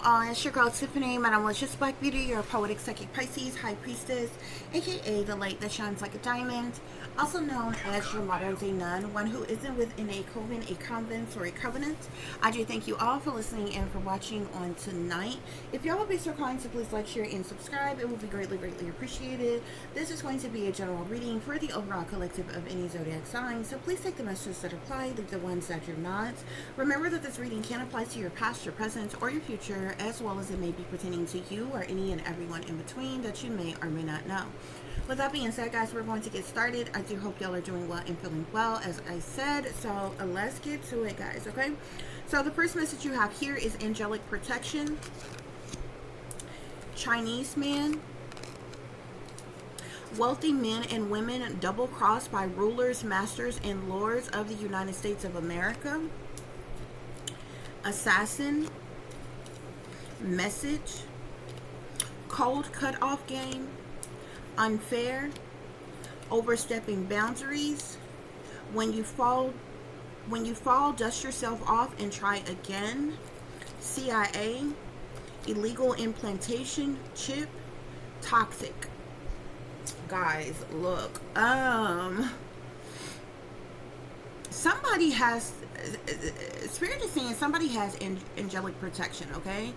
Hello all, it's your girl Tiffany, Madam Malicious Black Beauty, your poetic psychic Pisces, High Priestess, aka the light that shines like a diamond, also known as your modern day nun, one who isn't within a coven, a convent, or a covenant. I do thank you all for listening and for watching on tonight. If y'all would be so kind to please like, share, and subscribe, it would be greatly, greatly appreciated. This is going to be a general reading for the overall collective of any zodiac sign, so please take the messages that apply, leave the ones that do not. Remember that this reading can apply to your past, your present, or your future, as well as it may be pertaining to you or any and everyone in between that you may or may not know. With that being said, guys, we're going to get started. I do hope y'all are doing well and feeling well, as I said. So let's get to it, guys, okay? So the first message you have here is angelic protection. Chinese man. Wealthy men and women double-crossed by rulers, masters, and lords of the United States of America. Assassin. Message. Cold cut-off game. Unfair. Overstepping boundaries. When you fall, dust yourself off and try again. CIA. Illegal implantation. Chip. Toxic. Guys, look, somebody has, Spirit is saying somebody has angelic protection, okay?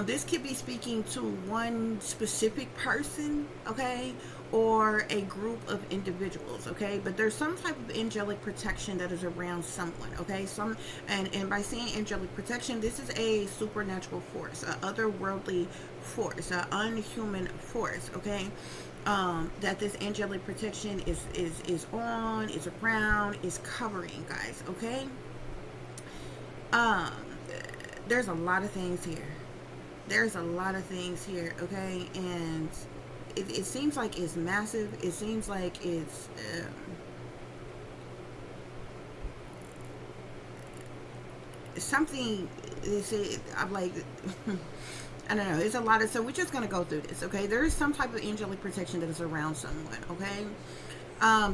This could be speaking to one specific person, okay, or a group of individuals, okay? But there's some type of angelic protection that is around someone, okay? And by saying angelic protection, this is a supernatural force, a otherworldly force, an unhuman force, okay? That this angelic protection is on, is around, is covering, guys, okay? There's a lot of things here. There's a lot of things here, okay? And it seems like it's massive. It seems like it's something. I'm like I don't know. It's a lot of, so we're just going to go through this, okay? There is some type of angelic protection that is around someone, okay?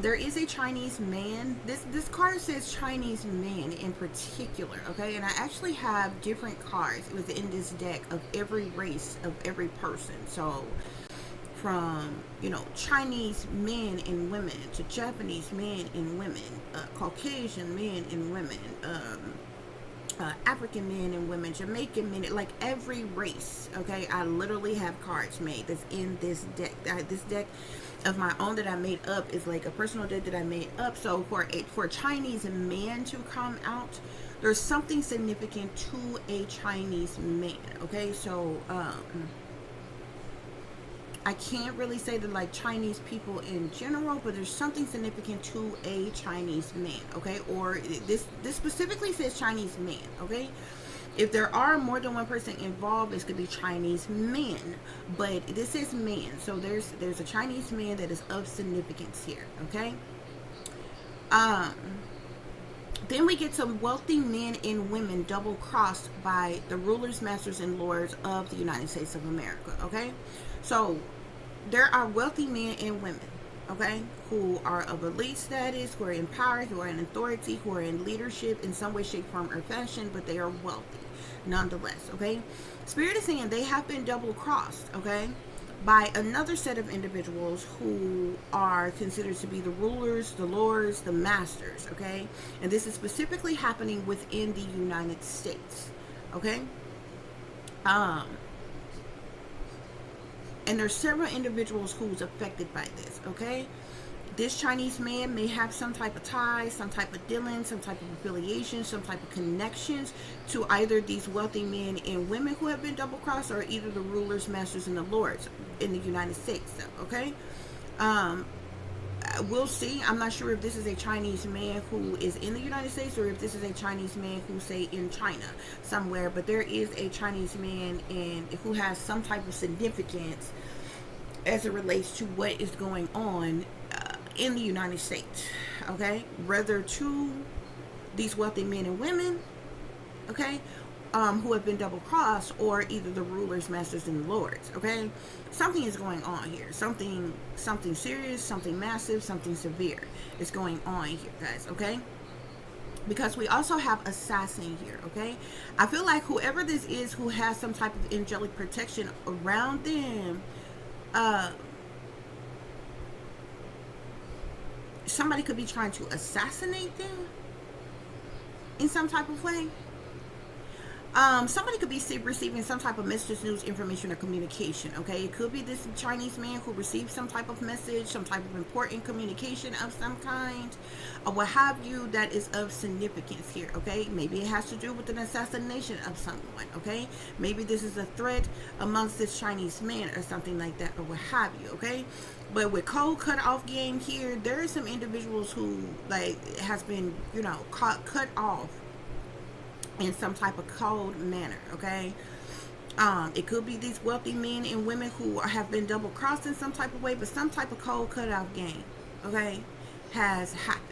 There is a Chinese man. This card says Chinese man in particular, okay? And I actually have different cards within this deck of every race, of every person. So from, you know, Chinese men and women to Japanese men and women, Caucasian men and women, African men and women, Jamaican men, like every race, okay? I literally have cards made that's in this deck. This deck of my own that I made up is like a personal deck that I made up. So for a Chinese man to come out, there's something significant to a Chinese man, okay? So I can't really say that like Chinese people in general, but there's something significant to a Chinese man, okay? Or this specifically says Chinese man, okay? If there are more than one person involved, this could be Chinese men, but this is man. So there's a Chinese man that is of significance here, okay? Then we get some wealthy men and women double crossed by the rulers, masters, and lords of the United States of America, okay? So there are wealthy men and women, okay, who are of elite status, who are in power, who are in authority, who are in leadership in some way, shape, form, or fashion, but they are wealthy nonetheless, okay? Spirit is saying they have been double crossed, okay, by another set of individuals who are considered to be the rulers, the lords, the masters, okay? And this is specifically happening within the United States, okay? And there's several individuals who's affected by this, okay? This Chinese man may have some type of ties, some type of dealings, some type of affiliation, some type of connections to either these wealthy men and women who have been double-crossed, or either the rulers, masters, and the lords in the United States, okay? We'll see. I'm not sure if this is a Chinese man who is in the United States, or if this is a Chinese man who, say, in China somewhere, but there is a Chinese man who has some type of significance as it relates to what is going on in the United States, okay? Whether to these wealthy men and women, okay, who have been double crossed, or either the rulers, masters, and lords, okay? Something is going on here. Something serious, something massive, something severe is going on here, guys, okay? because we also have assassin here, okay? I feel like whoever this is who has some type of angelic protection around them, somebody could be trying to assassinate them in some type of way. Somebody could be receiving some type of message, news, information, or communication, okay? It could be this Chinese man who received some type of message, some type of important communication of some kind, or what have you, that is of significance here, okay? Maybe it has to do with an assassination of someone, okay? Maybe this is a threat amongst this Chinese man or something like that, or what have you, okay? But with cold cut off game here, there are some individuals who, like, has been, you know, cut off in some type of cold manner, okay? It could be these wealthy men and women who have been double crossed in some type of way, but some type of cold cut off game, okay, has happened,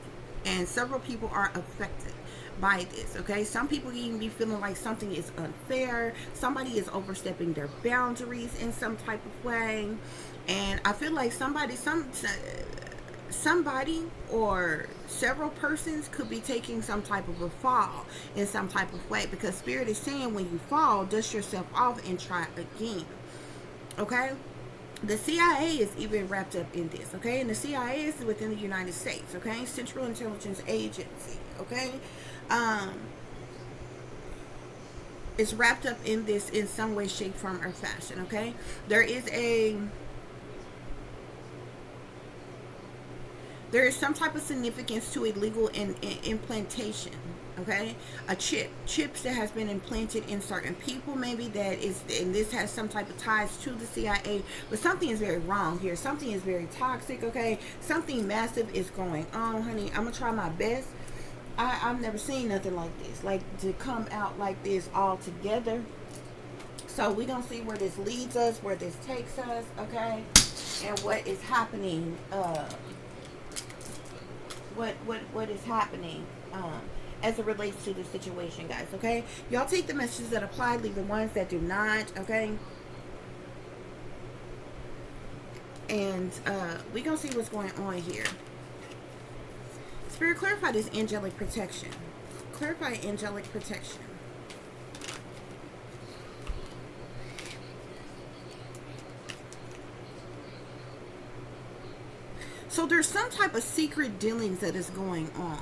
and several people are affected by this, okay? Some people even be feeling like something is unfair, somebody is overstepping their boundaries in some type of way, and I feel like somebody or several persons could be taking some type of a fall in some type of way, because Spirit is saying when you fall, dust yourself off and try again, okay? The CIA is even wrapped up in this, okay? And the CIA is within the United States, okay? Central Intelligence Agency, okay? It's wrapped up in this in some way, shape, form, or fashion, okay? There is some type of significance to illegal implantation, okay? Chips that has been implanted in certain people, maybe that is, and this has some type of ties to the CIA, but something is very wrong here. Something is very toxic, okay? Something massive is going on, honey. I'm gonna try my best. I've never seen nothing like this, like to come out like this all together. So we're gonna see where this leads us, where this takes us, okay? And what is happening, what is happening as it relates to the situation, guys, okay? Y'all take the messages that apply, leave the ones that do not, okay? And we're gonna see what's going on here. Spirit, clarify this angelic protection. Clarify angelic protection. So there's some type of secret dealings that is going on.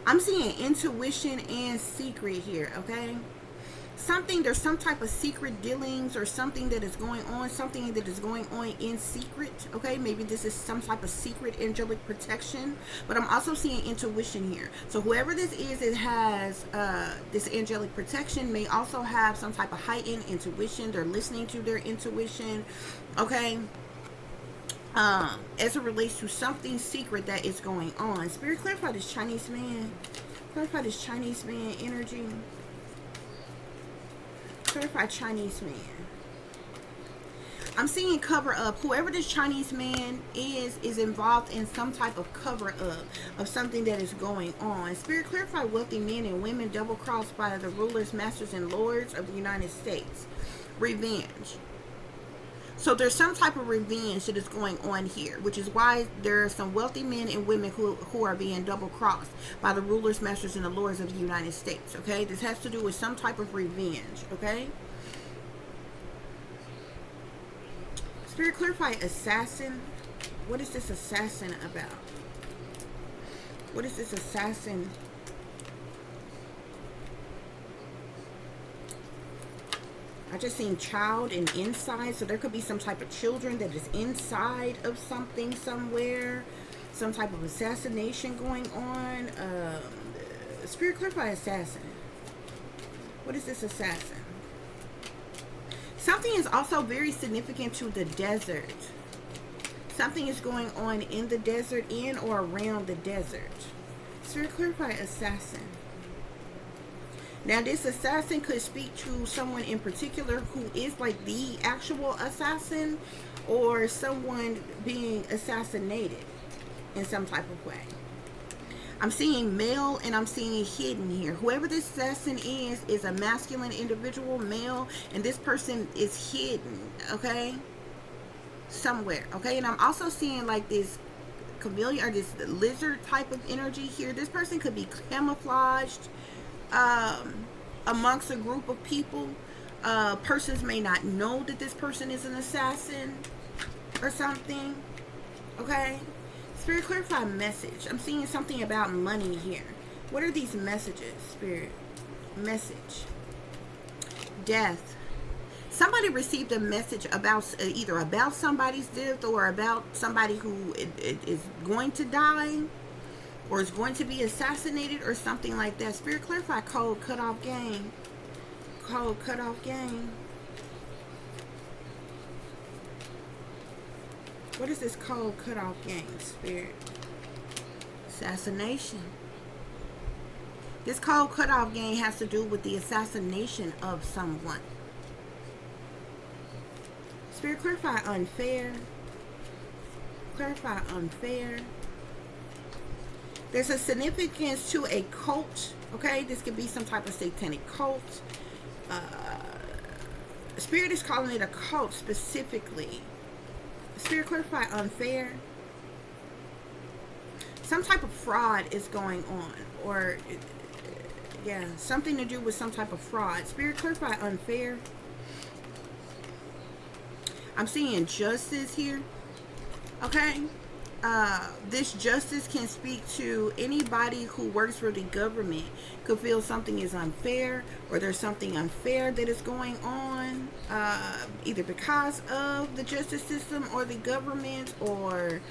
I'm seeing intuition and secret here, okay? There's some type of secret dealings or something that is going on, something that is going on in secret, okay? Maybe this is some type of secret angelic protection, but I'm also seeing intuition here. So whoever this is, it has this angelic protection, may also have some type of heightened intuition. They're listening to their intuition, okay? As it relates to something secret that is going on. Spirit, clarify this Chinese man. Clarify this Chinese man energy. Clarify Chinese man. I'm seeing cover up. Whoever this Chinese man is involved in some type of cover up of something that is going on. Spirit, clarify wealthy men and women double crossed by the rulers, masters, and lords of the United States. Revenge. So there's some type of revenge that is going on here, which is why there are some wealthy men and women who are being double crossed by the rulers, masters, and the lords of the United States, okay? This has to do with some type of revenge, okay? Spirit, clarify assassin. What is this assassin about? What is this assassin? I just seen child and inside, so there could be some type of children that is inside of something somewhere, some type of assassination going on. Spirit, clarify assassin. What is this assassin? Something is also very significant to the desert. Something is going on in the desert, in or around the desert. Spirit, clarify assassin. Now, this assassin could speak to someone in particular who is like the actual assassin, or someone being assassinated in some type of way. I'm seeing male and I'm seeing hidden here. Whoever this assassin is a masculine individual, male, and this person is hidden, okay? Somewhere, okay? And I'm also seeing like this chameleon or this lizard type of energy here. This person could be camouflaged amongst a group of people. Persons may not know that this person is an assassin or something. Okay? Spirit, clarify message. I'm seeing something about money here. What are these messages, Spirit? Message. Death. Somebody received a message about either about somebody's death or about somebody who is going to die or is going to be assassinated or something like that. Spirit, clarify code cutoff game. Code cutoff game. What is this code cutoff game, Spirit? Assassination. This code cutoff game has to do with the assassination of someone. Spirit, clarify unfair. Clarify unfair. There's a significance to a cult. Okay, this could be some type of satanic cult. Spirit is calling it a cult specifically. Spirit, clarify unfair. Some type of fraud is going on, or yeah, something to do with some type of fraud. Spirit, clarify unfair. I'm seeing justice here. Okay. This justice can speak to anybody who works for the government. Could feel something is unfair, or there's something unfair that is going on, either because of the justice system or the government, or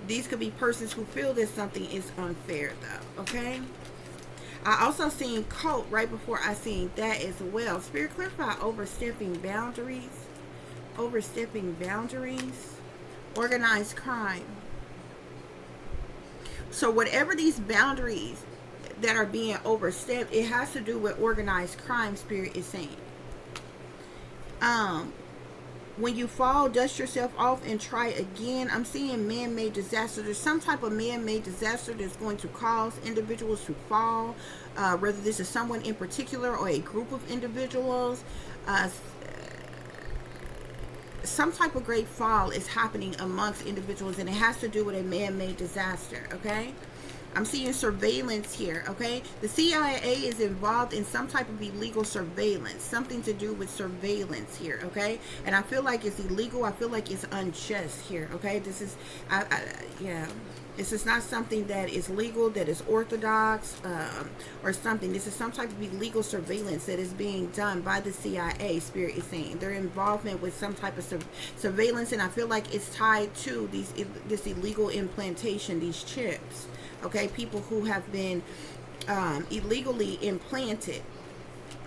these could be persons who feel that something is unfair though. Okay. I also seen cult right before I seen that as well. Spirit, clarify overstepping boundaries. Overstepping boundaries. Organized crime. So whatever these boundaries that are being overstepped, it has to do with organized crime, Spirit is saying. When you fall, dust yourself off and try again. I'm seeing man-made disaster. There's some type of man-made disaster that's going to cause individuals to fall, whether this is someone in particular or a group of individuals. Some type of great fall is happening amongst individuals, and it has to do with a man-made disaster. Okay, I'm seeing surveillance here. Okay, the CIA is involved in some type of illegal surveillance, something to do with surveillance here. Okay, and I feel like it's illegal. I feel like it's unjust here. Okay, this is yeah, this is not something that is legal, that is orthodox, or something. This is some type of illegal surveillance that is being done by the CIA, Spirit is saying. Their involvement with some type of surveillance, and I feel like it's tied to this illegal implantation, these chips. Okay, people who have been illegally implanted.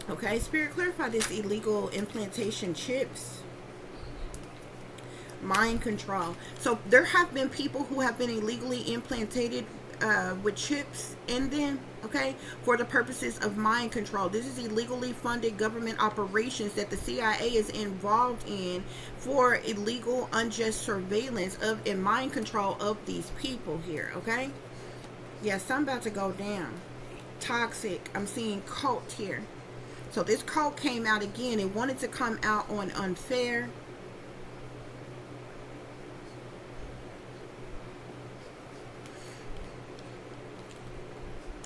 Okay, Spirit, clarify this illegal implantation chips. Mind control. So there have been people who have been illegally implanted with chips in them, okay, for the purposes of mind control. This is illegally funded government operations that the CIA is involved in for illegal, unjust surveillance of and mind control of these people here. Okay, yeah, something about to go down. Toxic. I'm seeing cult here. So this cult came out again. It wanted to come out on unfair.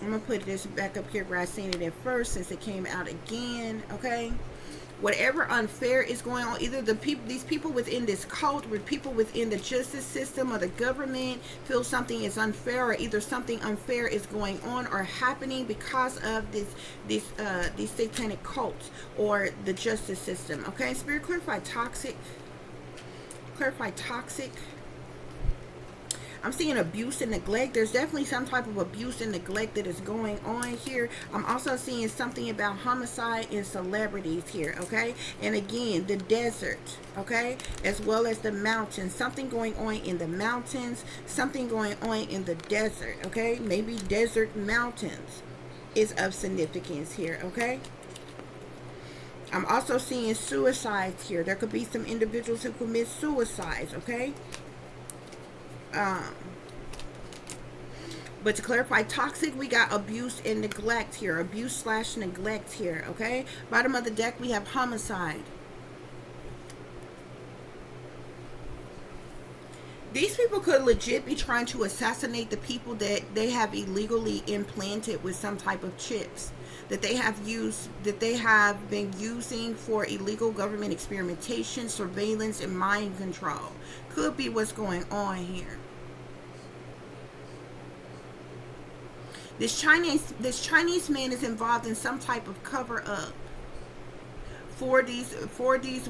I'm going to put this back up here where I seen it at first, since it came out again. Okay, whatever unfair is going on, either these people within this cult, or people within the justice system or the government feel something is unfair, or either something unfair is going on or happening because of these satanic cults or the justice system. Okay, Spirit, clarify toxic. Clarify toxic. I'm seeing abuse and neglect. There's definitely some type of abuse and neglect that is going on here. I'm also seeing something about homicide and celebrities here, okay? And again, the desert, okay? As well as the mountains. Something going on in the mountains, something going on in the desert, okay? Maybe desert mountains is of significance here, okay? I'm also seeing suicides here. There could be some individuals who commit suicides, okay? But to clarify toxic, we got abuse and neglect here. Abuse / neglect here, okay? Bottom of the deck, we have homicide. These people could legit be trying to assassinate the people that they have illegally implanted with some type of chips that they have been using for illegal government experimentation, surveillance, and mind control. Could be what's going on here. This Chinese man is involved in some type of cover up for these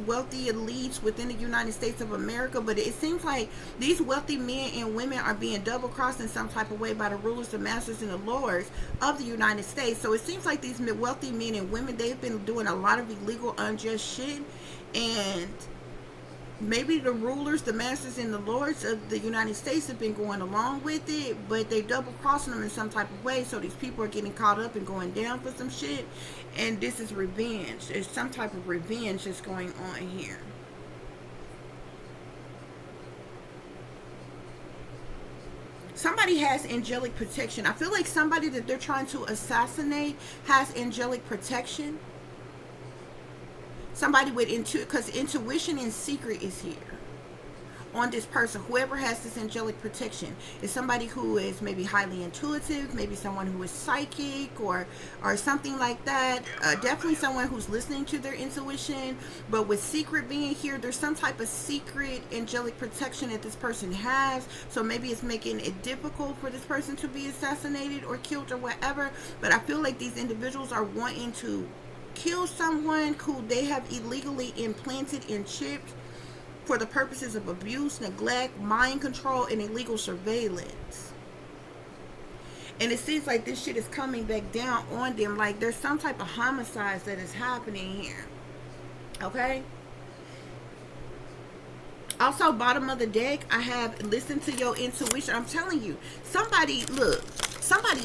wealthy elites within the United States of America. But it seems like these wealthy men and women are being double crossed in some type of way by the rulers, the masters, and the lords of the United States. So it seems like these wealthy men and women, they've been doing a lot of illegal, unjust shit, and maybe the rulers, the masters, and the lords of the United States have been going along with it, but they double crossing them in some type of way. So these people are getting caught up and going down for some shit, and this is revenge. There's some type of revenge that's going on here. Somebody has angelic protection. I feel like somebody that they're trying to assassinate has angelic protection. Somebody with because intuition and secret is here on this person. Whoever has this angelic protection is somebody who is maybe highly intuitive, maybe someone who is psychic or something like that. Definitely someone who's listening to their intuition. But with secret being here, there's some type of secret angelic protection that this person has. So maybe it's making it difficult for this person to be assassinated or killed or whatever. But I feel like these individuals are wanting to kill someone who they have illegally implanted in chips for the purposes of abuse, neglect, mind control, and illegal surveillance. And it seems like this shit is coming back down on them. Like there's some type of homicide that is happening here. Okay? Also, bottom of the deck, I have listen to your intuition. I'm telling you, somebody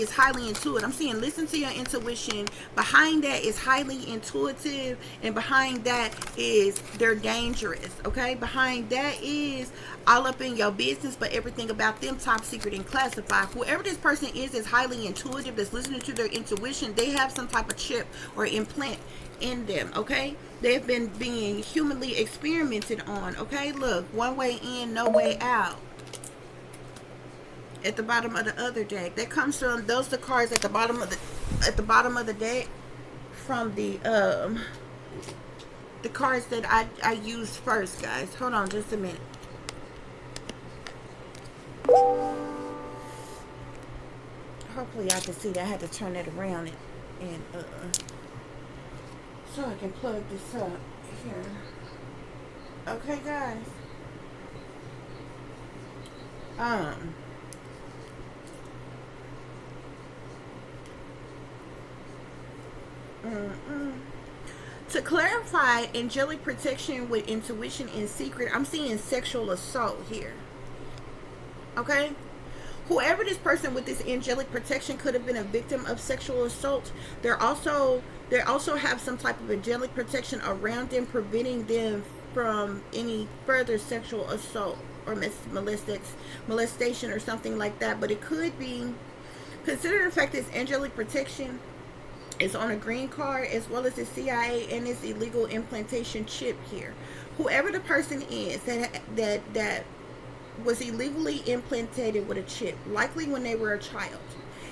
is highly intuitive. I'm saying listen to your intuition. Behind that is highly intuitive, and behind that is they're dangerous. Okay, behind that is all up in your business, but everything about them top secret and classified. Whoever this person is highly intuitive, that's listening to their intuition. They have some type of chip or implant in them. Okay, they've been being humanly experimented on. Okay, look, one way in, no way out. At the bottom of the other deck, that comes from those the cards at the bottom of the deck from the cards that I used first, guys. Hold on just a minute. Hopefully I can see that. I had to turn it around and so I can plug this up here. Okay, guys. To clarify angelic protection with intuition and secret, I'm seeing sexual assault here. Okay? Whoever this person with this angelic protection could have been a victim of sexual assault. They also have some type of angelic protection around them, preventing them from any further sexual assault or molestation or something like that. But it could be, consider the fact that angelic protection is on a green card, as well as the CIA and its illegal implantation chip here. Whoever the person is that was illegally implanted with a chip, likely when they were a child,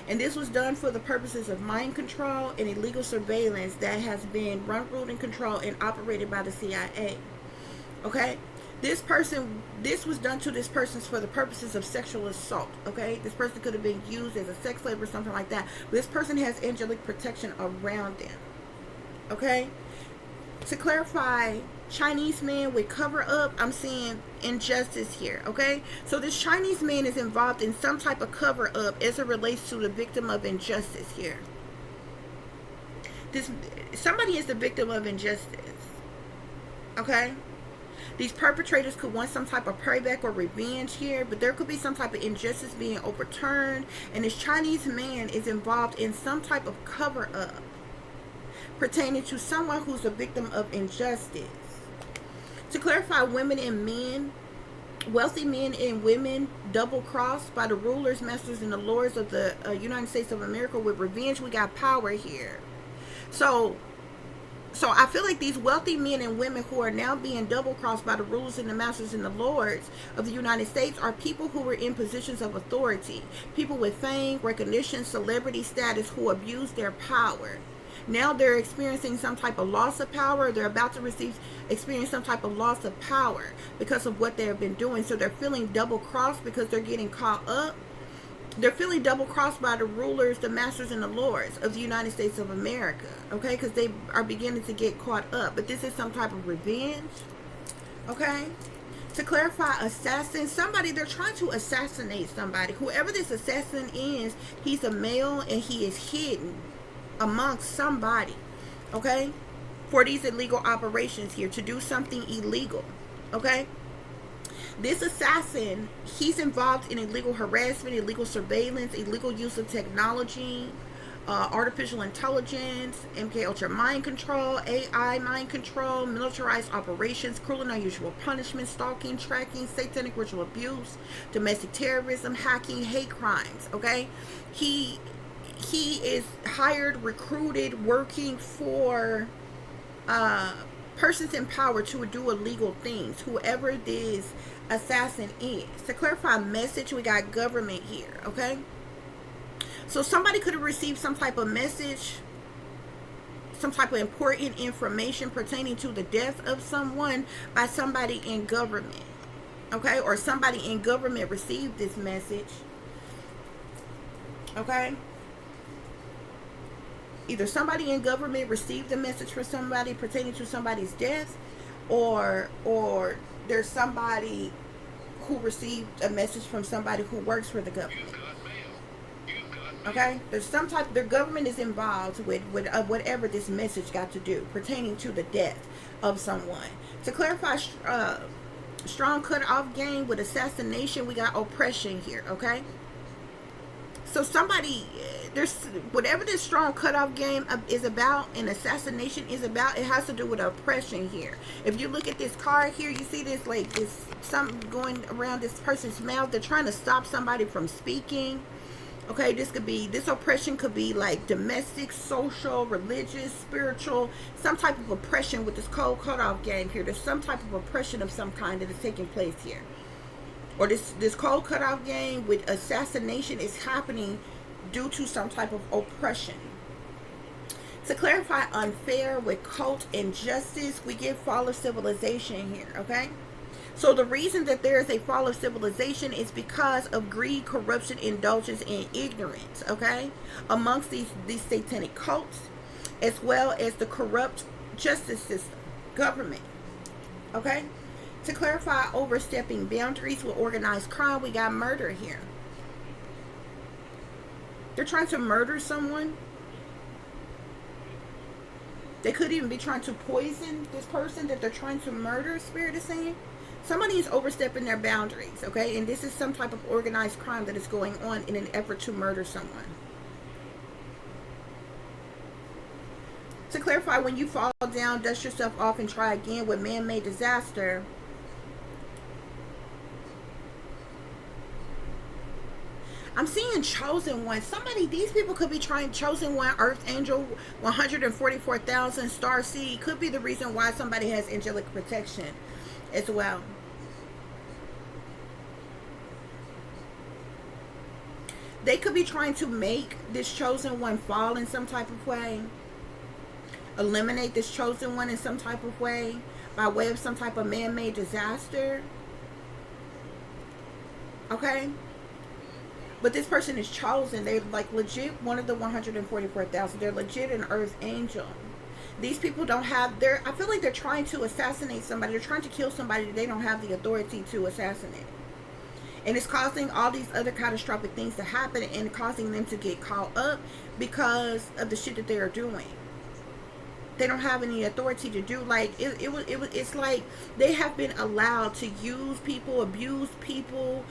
and this was done for the purposes of mind control and illegal surveillance that has been run, ruled, and controlled and operated by the CIA. Okay? This was done to this person for the purposes of sexual assault. Okay, this person could have been used as a sex slave or something like that. But this person has angelic protection around them. Okay, to clarify, Chinese man with cover up, I'm seeing injustice here. Okay, so this Chinese man is involved in some type of cover up as it relates to the victim of injustice here. Somebody is the victim of injustice. Okay. These perpetrators could want some type of payback or revenge here, but there could be some type of injustice being overturned, and this Chinese man is involved in some type of cover-up pertaining to someone who's a victim of injustice. To clarify, women and men, wealthy men and women double-crossed by the rulers, masters, and the lords of the United States of America with revenge. We got power here. So So I feel like these wealthy men and women who are now being double crossed by the rulers and the masters and the lords of the United States are people who were in positions of authority, people with fame, recognition, celebrity status who abused their power. Now they're experiencing some type of loss of power. They're about to experience some type of loss of power because of what they've been doing. So they're feeling double crossed because they're getting caught up. They're feeling double crossed by the rulers, the masters, and the lords of the United States of America. Okay, because they are beginning to get caught up. But this is some type of revenge. Okay. To clarify, assassin, somebody, they're trying to assassinate somebody. Whoever this assassin is, he's a male and he is hidden amongst somebody, okay, for these illegal operations here, to do something illegal, okay. This assassin, he's involved in illegal harassment, illegal surveillance, illegal use of technology, artificial intelligence, MK Ultra mind control, AI mind control, militarized operations, cruel and unusual punishment, stalking, tracking, satanic ritual abuse, domestic terrorism, hacking, hate crimes, okay. He is hired, recruited, working for persons in power to do illegal things, whoever this assassin is. To clarify message, we got government here, okay? So somebody could have received some type of message, some type of important information pertaining to the death of someone by somebody in government, okay? Or somebody in government received this message, okay? Either somebody in government received a message from somebody pertaining to somebody's death, or there's somebody who received a message from somebody who works for the government. Okay, there's some type. Their government is involved with whatever this message got to do pertaining to the death of someone. To clarify, strong cut-off game with assassination, we got oppression here. Okay. So somebody, there's whatever this strong cutoff game is about and assassination is about, it has to do with oppression here. If you look at this card here, you see this, like, this something going around this person's mouth. They're trying to stop somebody from speaking. Okay, this oppression could be like domestic, social, religious, spiritual, some type of oppression with this cold cutoff game here. There's some type of oppression of some kind that is taking place here. Or this cold cutoff game with assassination is happening due to some type of oppression. To clarify unfair with cult and justice, we get fall of civilization here, okay? So the reason that there is a fall of civilization is because of greed, corruption, indulgence, and ignorance, okay? Amongst these satanic cults, as well as the corrupt justice system, government, okay? To clarify overstepping boundaries with organized crime, we got murder here. They're trying to murder someone. They could even be trying to poison this person that they're trying to murder, Spirit is saying. Somebody is overstepping their boundaries, okay? And this is some type of organized crime that is going on in an effort to murder someone. To clarify, when you fall down, dust yourself off and try again with man-made disaster. I'm seeing chosen one. Somebody, these people could be trying chosen one, earth angel, 144,000 star seed. Could be the reason why somebody has angelic protection as well. They could be trying to make this chosen one fall in some type of way. Eliminate this chosen one in some type of way by way of some type of man-made disaster. Okay? But this person is chosen. They're like legit one of the 144,000. They're legit an earth angel. These people don't have, I feel like they're trying to assassinate somebody. They're trying to kill somebody that they don't have the authority to assassinate. And it's causing all these other catastrophic things to happen and causing them to get caught up because of the shit that they are doing. They don't have any authority to do, like, it's like they have been allowed to use people, abuse people,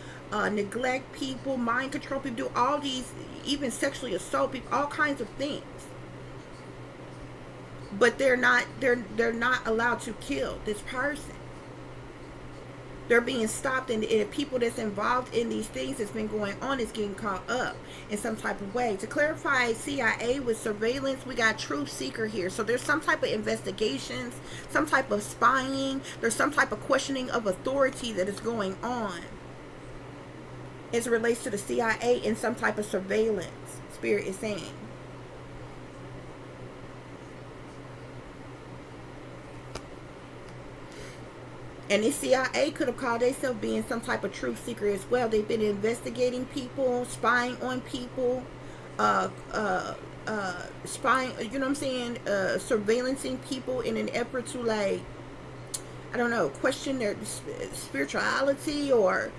neglect people, mind control people, do all these, even sexually assault people, all kinds of things. But they're not allowed to kill this person. They're being stopped, and people that's involved in these things that's been going on is getting caught up in some type of way. To clarify, CIA with surveillance, we got truth seeker here. So there's some type of investigations, some type of spying, there's some type of questioning of authority that is going on as it relates to the CIA and some type of surveillance, Spirit is saying. And the CIA could have called themselves being some type of truth seeker as well. They've been investigating people, spying on people, spying, you know what I'm saying, surveillancing people in an effort to, like, I don't know, question their spirituality or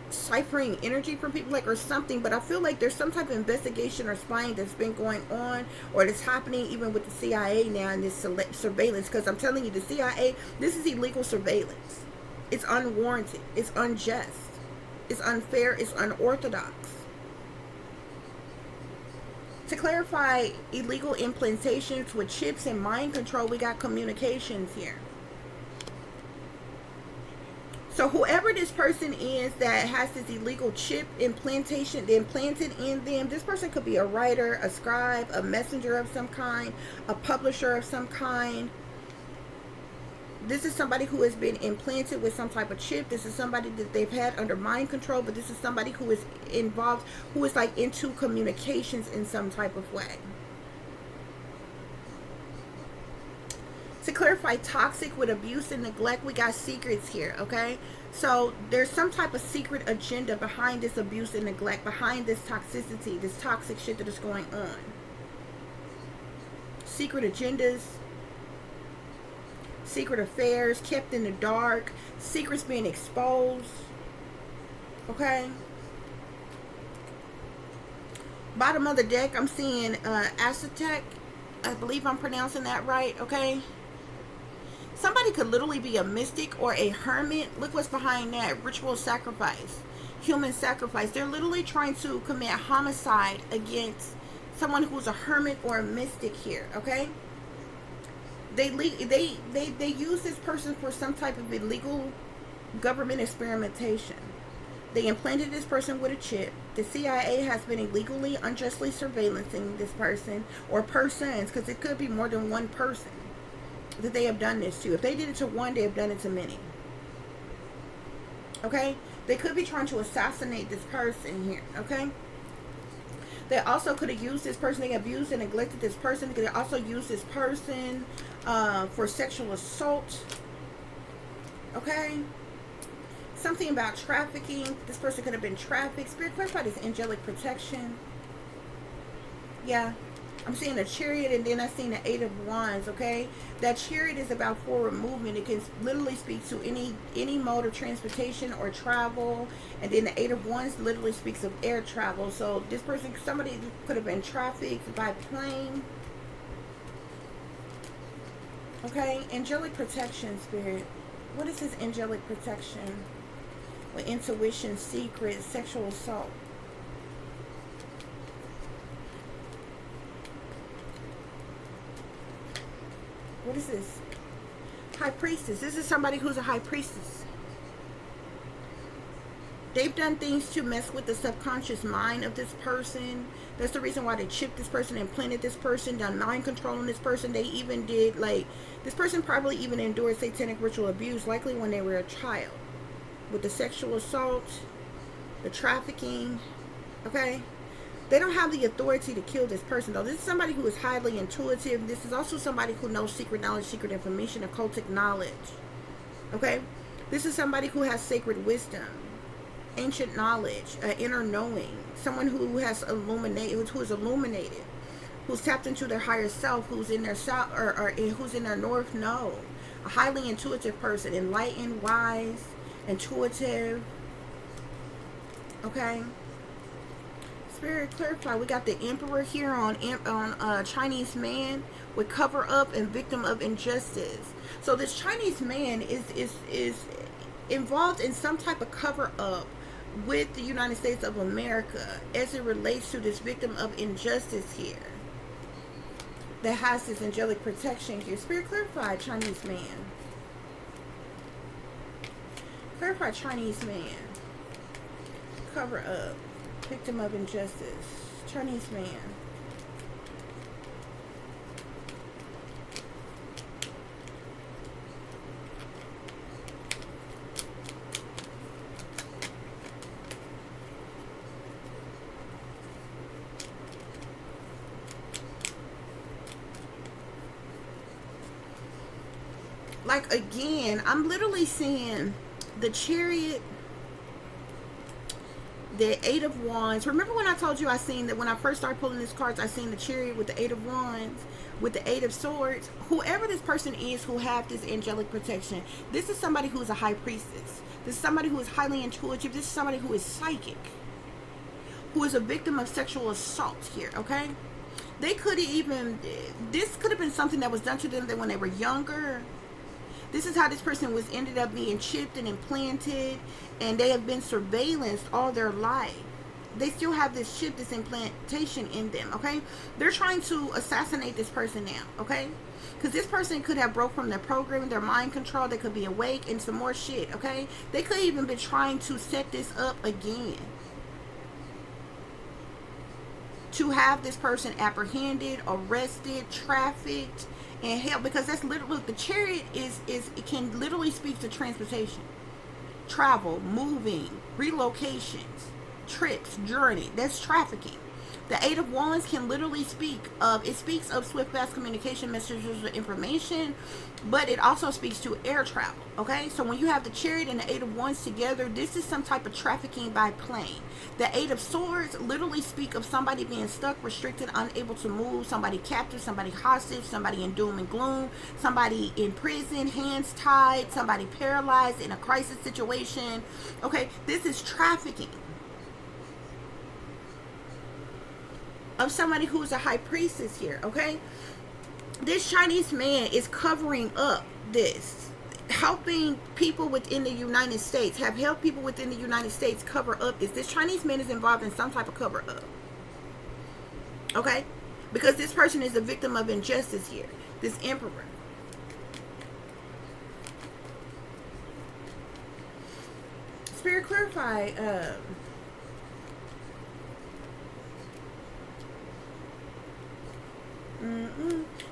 ciphering energy from people, like, or something. But I feel like there's some type of investigation or spying that's been going on, or that's happening even with the CIA now in this surveillance. Because I'm telling you, the CIA, this is illegal surveillance. It's unwarranted, it's unjust, it's unfair, it's unorthodox. To clarify, illegal implantations with chips and mind control, we got communications here. So whoever this person is that has this illegal chip implanted in them, this person could be a writer, a scribe, a messenger of some kind, a publisher of some kind. This is somebody who has been implanted with some type of chip. This is somebody that they've had under mind control, but this is somebody who is involved, who is like into communications in some type of way. To clarify, toxic with abuse and neglect, we got secrets here, okay? So there's some type of secret agenda behind this abuse and neglect, behind this toxicity, this toxic shit that is going on. Secret agendas, secret affairs kept in the dark, secrets being exposed, okay? Bottom of the deck, I'm seeing Aztec. I believe I'm pronouncing that right, okay? Somebody could literally be a mystic or a hermit. Look what's behind that. Ritual sacrifice. Human sacrifice. They're literally trying to commit homicide against someone who's a hermit or a mystic here, okay? They use this person for some type of illegal government experimentation. They implanted this person with a chip. The CIA has been illegally, unjustly surveillancing this person or persons, because it could be more than one person that they have done this to. If they did it to one, they have done it to many. Okay? They could be trying to assassinate this person here. Okay? They also could have used this person. They abused and neglected this person. They could also use this person for sexual assault. Okay? Something about trafficking. This person could have been trafficked. Spirit clarified is angelic protection. Yeah. I'm seeing a chariot, and then I seen the 8 of Wands, okay? That chariot is about forward movement. It can literally speak to any mode of transportation or travel. And then the 8 of Wands literally speaks of air travel. So this person, somebody could have been trafficked by plane. Okay? Angelic protection, Spirit. What is this angelic protection? With intuition, secrets, sexual assault. What is this? High priestess. This is somebody who's a high priestess. They've done things to mess with the subconscious mind of this person. That's the reason why they chipped this person, implanted this person, done mind control on this person. They even did, like, this person probably even endured satanic ritual abuse, likely when they were a child. With the sexual assault, the trafficking, okay? They don't have the authority to kill this person, though. This is somebody who is highly intuitive. This is also somebody who knows secret knowledge, secret information, occultic knowledge. Okay? This is somebody who has sacred wisdom, ancient knowledge, inner knowing. Someone who has illuminated, who is illuminated, who's tapped into their higher self, who's in their south, or who's in their north node. A highly intuitive person, enlightened, wise, intuitive. Okay? Spirit clarify. We got the Emperor here on Chinese man with cover up and victim of injustice. So this Chinese man is involved in some type of cover up with the United States of America as it relates to this victim of injustice here that has this angelic protection here. Spirit clarify, Chinese man. Clarify Chinese man. Cover up. Victim of injustice. Chinese man. Like, again, I'm literally seeing the Chariot, the Eight of Wands. Remember when I told you I seen that when I first started pulling these cards, I seen the Chariot with the Eight of Wands, with the Eight of Swords. Whoever this person is who have this angelic protection, this is somebody who is a high priestess. This is somebody who is highly intuitive. This is somebody who is psychic, who is a victim of sexual assault here, okay? They could have even, this could have been something that was done to them when they were younger. This is how this person was ended up being chipped and implanted, and they have been surveillanced all their life. They still have this chip, this implantation in them, okay? They're trying to assassinate this person now, okay? Because this person could have broke from their programming, their mind control. They could be awake and some more shit, okay? They could even be trying to set this up again, to have this person apprehended, arrested, trafficked, and hell, because that's literally, the Chariot is it can literally speak to transportation, travel, moving, relocations, trips, journey. That's trafficking. The Eight of Wands can literally speak of, it speaks of swift, fast communication, messages of information, but it also speaks to air travel, okay? So when you have the Chariot and the Eight of Wands together, this is some type of trafficking by plane. The Eight of Swords literally speak of somebody being stuck, restricted, unable to move, somebody captive, somebody hostage, somebody in doom and gloom, somebody in prison, hands tied, somebody paralyzed in a crisis situation, okay? This is trafficking of somebody who's a high priestess here, okay? This Chinese man is covering up this, helping people within the United States, have helped people within the United States cover up this. This Chinese man is involved in some type of cover up, okay? Because this person is a victim of injustice here, this Emperor. Spirit, clarify,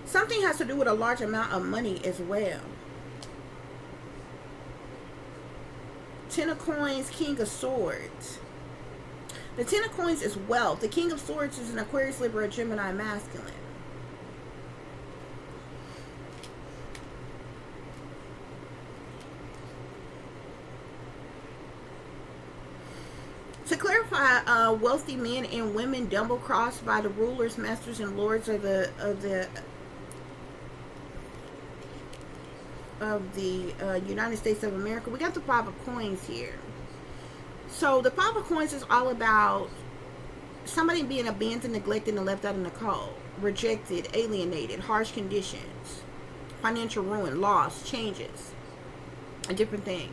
something has to do with a large amount of money as well. Ten of Coins, King of Swords. The Ten of Coins is wealth. The King of Swords is an Aquarius, Libra, Gemini, masculine. To clarify, wealthy men and women double crossed by the rulers, masters, and lords of the United States of America. We got the Five of Coins here. So the Five of Coins is all about somebody being abandoned, neglected, and left out in the cold, rejected, alienated, harsh conditions, financial ruin, loss, changes, and different things.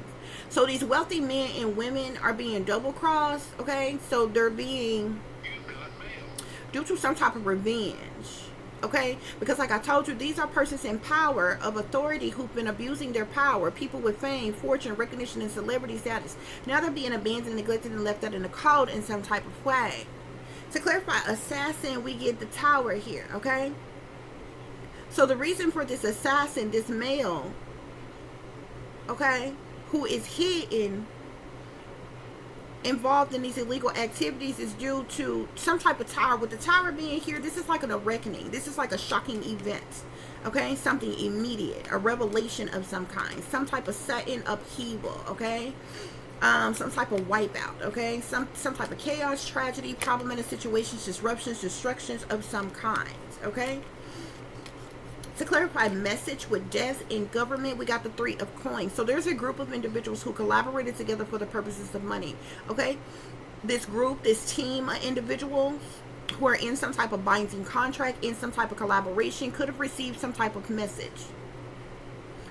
So these wealthy men and women are being double crossed, okay? So they're being, due to some type of revenge, okay? Because like I told you, these are persons in power, of authority, who've been abusing their power. People with fame, fortune, recognition, and celebrity status. Now they're being abandoned, neglected, and left out in the cold in some type of way. To clarify, assassin, we get the Tower here, okay? So the reason for this assassin, this male, okay, who is hidden, involved in these illegal activities, is due to some type of tower. With the Tower being here, this is like a reckoning. This is like a shocking event, okay? Something immediate, a revelation of some kind, some type of sudden upheaval, okay? Some type of wipeout, okay? Some type of chaos, tragedy, problematic situations, disruptions, destructions of some kind, okay? To clarify, message with death in government, we got the Three of Coins. So there's a group of individuals who collaborated together for the purposes of money, okay? This group, this team of individuals who are in some type of binding contract, in some type of collaboration, could have received some type of message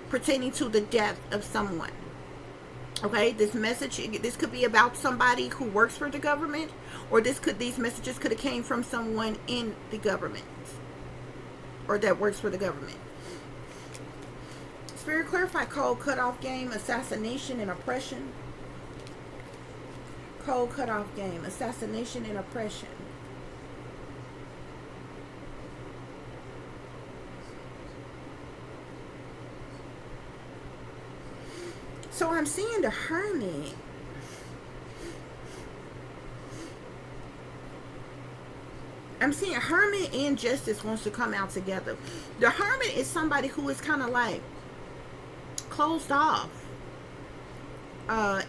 pertaining to the death of someone, okay? This message, this could be about somebody who works for the government, or these messages could have came from someone in the government, or that works for the government. Spirit, clarify cold cutoff game, assassination, and oppression. Cold cutoff game, assassination, and oppression. So I'm seeing the Hermit. I'm seeing Hermit and Justice wants to come out together. The Hermit is somebody who is kind of like closed off,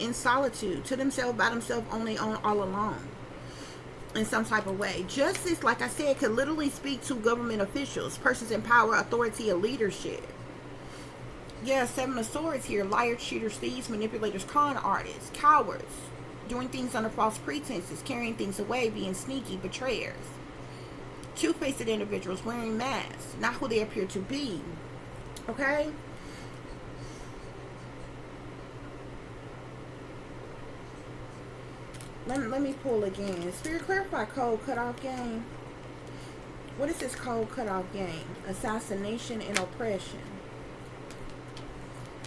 in solitude, to themselves, by themselves, only on, all alone, in some type of way. Justice, like I said, could literally speak to government officials, persons in power, authority, or leadership. Yeah, Seven of Swords here. Liars, cheaters, thieves, manipulators, con artists, cowards, doing things under false pretenses, carrying things away, being sneaky, betrayers. Two-faced individuals wearing masks, not who they appear to be. Okay? Let me pull again. Spirit, clarify cold cutoff game. What is this cold cutoff game? Assassination and oppression.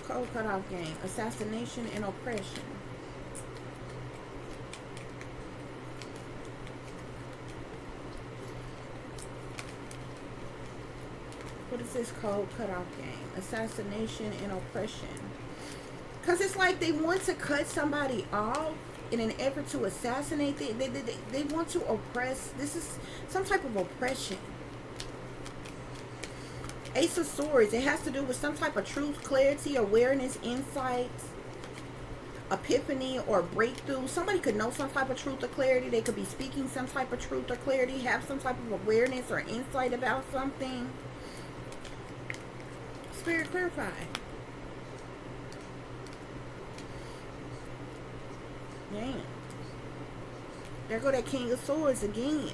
Cold cutoff game. Assassination and oppression. What is this cold cutoff game? Assassination and oppression. Because it's like they want to cut somebody off in an effort to assassinate. They want to oppress. This is some type of oppression. Ace of Swords. It has to do with some type of truth, clarity, awareness, insight, epiphany, or breakthrough. Somebody could know some type of truth or clarity. They could be speaking some type of truth or clarity, have some type of awareness or insight about something. Spirit, clarify. Damn. There go that King of Swords again.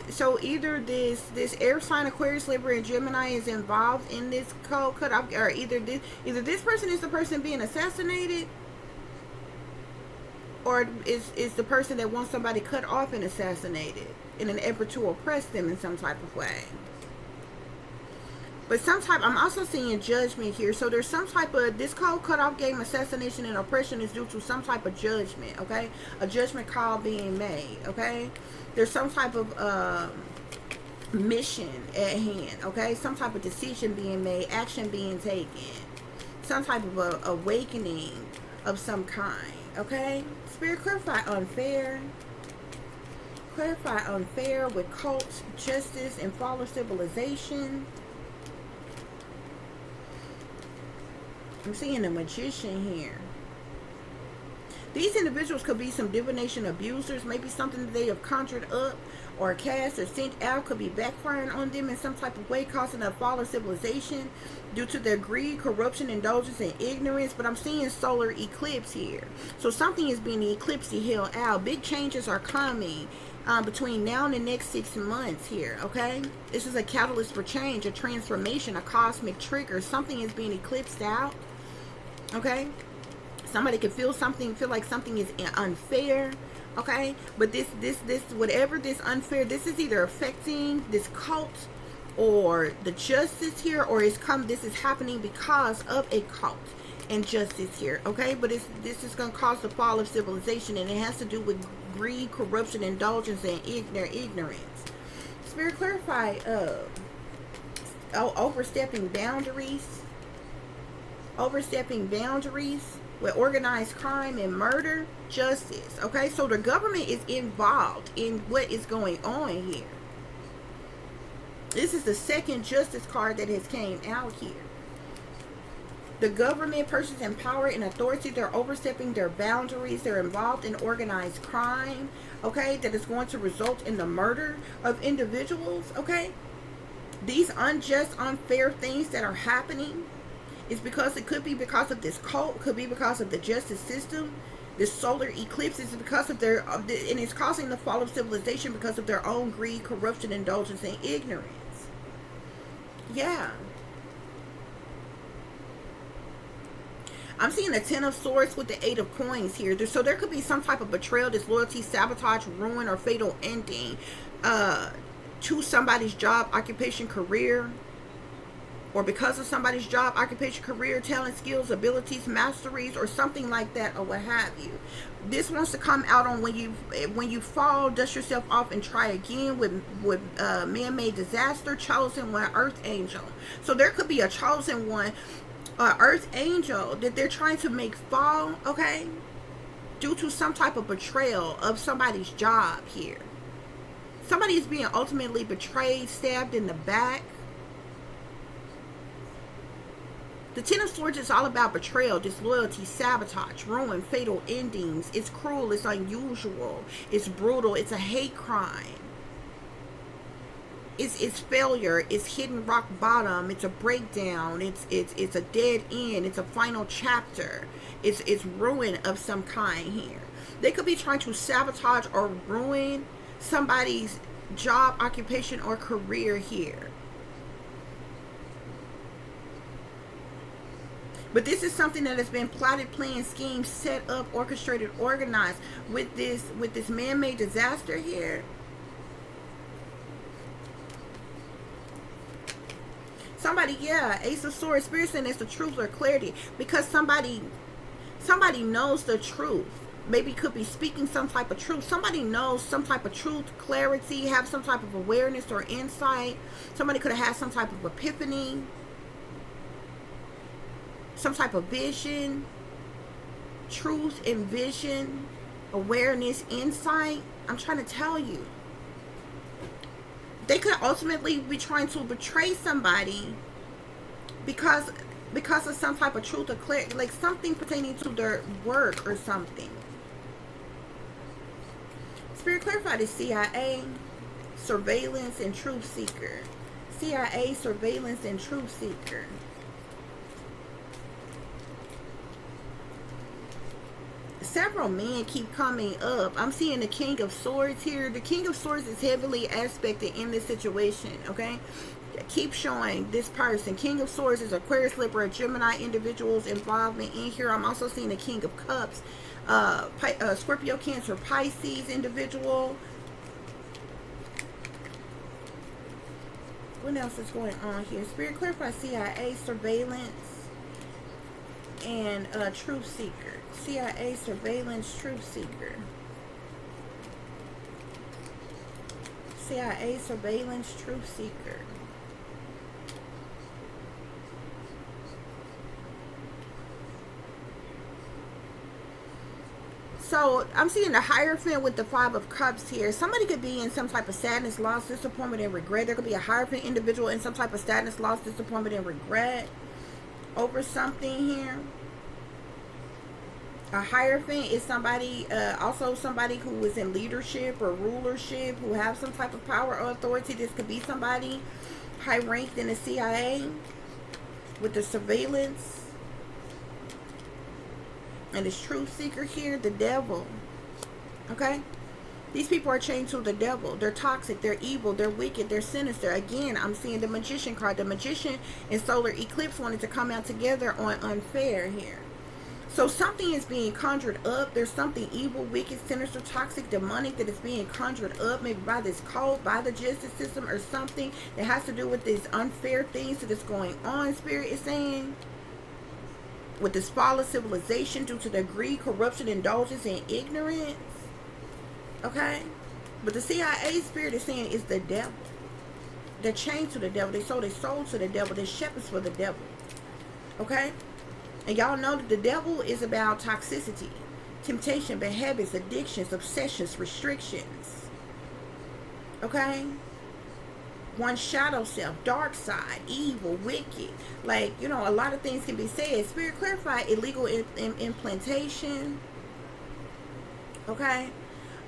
So either this air sign, Aquarius, Libra, and Gemini is involved in this cold cutoff, or either this person is the person being assassinated, or is the person that wants somebody cut off and assassinated in an effort to oppress them in some type of way. But I'm also seeing judgment here. So there's some type of, this cold cutoff game, assassination and oppression, is due to some type of judgment, okay? A judgment call being made, okay? There's some type of mission at hand, okay? Some type of decision being made, action being taken. Some type of awakening of some kind, okay? Spirit, clarify unfair. Clarify unfair with cult, justice, and fall of civilization. I'm seeing a magician here. These individuals could be some divination abusers. Maybe something that they have conjured up or cast or sent out could be backfiring on them in some type of way, causing a fall of civilization due to their greed, corruption, indulgence, and ignorance. But I'm seeing solar eclipse here. So something is being eclipsed to hell out. Big changes are coming between now and the next 6 months here, okay? This is a catalyst for change, a transformation, a cosmic trigger. Something is being eclipsed out, okay? Somebody could feel like something is unfair, okay? But this whatever this unfair, this is either affecting this cult or the justice here, or this is happening because of a cult and justice here, okay? But this is going to cause the fall of civilization, and it has to do with greed, corruption, indulgence, and ignorance. Spirit, clarify overstepping boundaries. Overstepping boundaries with organized crime and murder, justice, okay? So the government is involved in what is going on here. This is the second justice card that has came out here. The government, persons in power and authority, they're overstepping their boundaries. They're involved in organized crime, okay, that is going to result in the murder of individuals, okay? These unjust, unfair things that are happening is because it could be because of this cult, could be because of the justice system. This solar eclipse is because of and it's causing the fall of civilization because of their own greed, corruption, indulgence, and ignorance. Yeah. I'm seeing the Ten of Swords with the Eight of Coins here. So there could be some type of betrayal, disloyalty, sabotage, ruin, or fatal ending to somebody's job, occupation, career, or because of somebody's job, occupation, career, talent, skills, abilities, masteries, or something like that, or what have you. This wants to come out on when you fall, dust yourself off, and try again with man-made disaster, chosen one, earth angel. So there could be a chosen one, earth angel, that they're trying to make fall, okay, due to some type of betrayal of somebody's job here. Somebody is being ultimately betrayed, stabbed in the back. The Ten of Swords is all about betrayal, disloyalty, sabotage, ruin, fatal endings. It's cruel, it's unusual, it's brutal, it's a hate crime. It's failure, it's hidden rock bottom, it's a breakdown, it's a dead end, it's a final chapter. It's ruin of some kind here. They could be trying to sabotage or ruin somebody's job, occupation, or career here. But this is something that has been plotted, planned, schemed, set up, orchestrated, organized with this man-made disaster here. Somebody, yeah, Ace of Swords, Spirit saying it's the truth or clarity, because somebody knows the truth. Maybe could be speaking some type of truth. Somebody knows some type of truth, clarity, have some type of awareness or insight. Somebody could have had some type of epiphany, some type of vision, truth and vision, awareness, insight. I'm trying to tell you. They could ultimately be trying to betray somebody because of some type of truth or clarity, like something pertaining to their work or something. Spirit, clarify the CIA, surveillance, and truth seeker. CIA, surveillance, and truth seeker. Several men keep coming up. I'm seeing the King of Swords here. The King of Swords is heavily aspected in this situation, okay? Keep showing this person. King of Swords is Aquarius, Libra, Gemini individuals involvement in here. I'm also seeing the King of Cups, Scorpio, Cancer, Pisces individual. What else is going on here? Spirit, clarify CIA, surveillance, and truth seeker. CIA, surveillance, truth seeker. CIA, surveillance, truth seeker. So I'm seeing the Hierophant with the Five of Cups here. Somebody could be in some type of sadness, loss, disappointment, and regret. There could be a Hierophant individual in some type of sadness, loss, disappointment, and regret over something here. A Hierophant is somebody, also somebody who is in leadership or rulership, who have some type of power or authority. This could be somebody high ranked in the CIA with the surveillance. And this truth seeker here, the devil. Okay? These people are chained to the devil. They're toxic. They're evil. They're wicked. They're sinister. Again, I'm seeing the Magician card. The Magician and Solar Eclipse wanted to come out together on unfair here. So something is being conjured up. There's something evil, wicked, sinister, toxic, demonic that is being conjured up, maybe by this cult, by the justice system, or something that has to do with these unfair things that is going on, Spirit is saying. With this fall of civilization due to their greed, corruption, indulgence, and ignorance. Okay? But the CIA, Spirit is saying, is the devil. They're chained to the devil. They sold their soul to the devil. They're shepherds for the devil. Okay? And y'all know that the devil is about toxicity, temptation, bad habits, addictions, obsessions, restrictions. Okay? One shadow self, dark side, evil, wicked. Like, you know, a lot of things can be said. Spirit, clarify illegal implantation. Okay?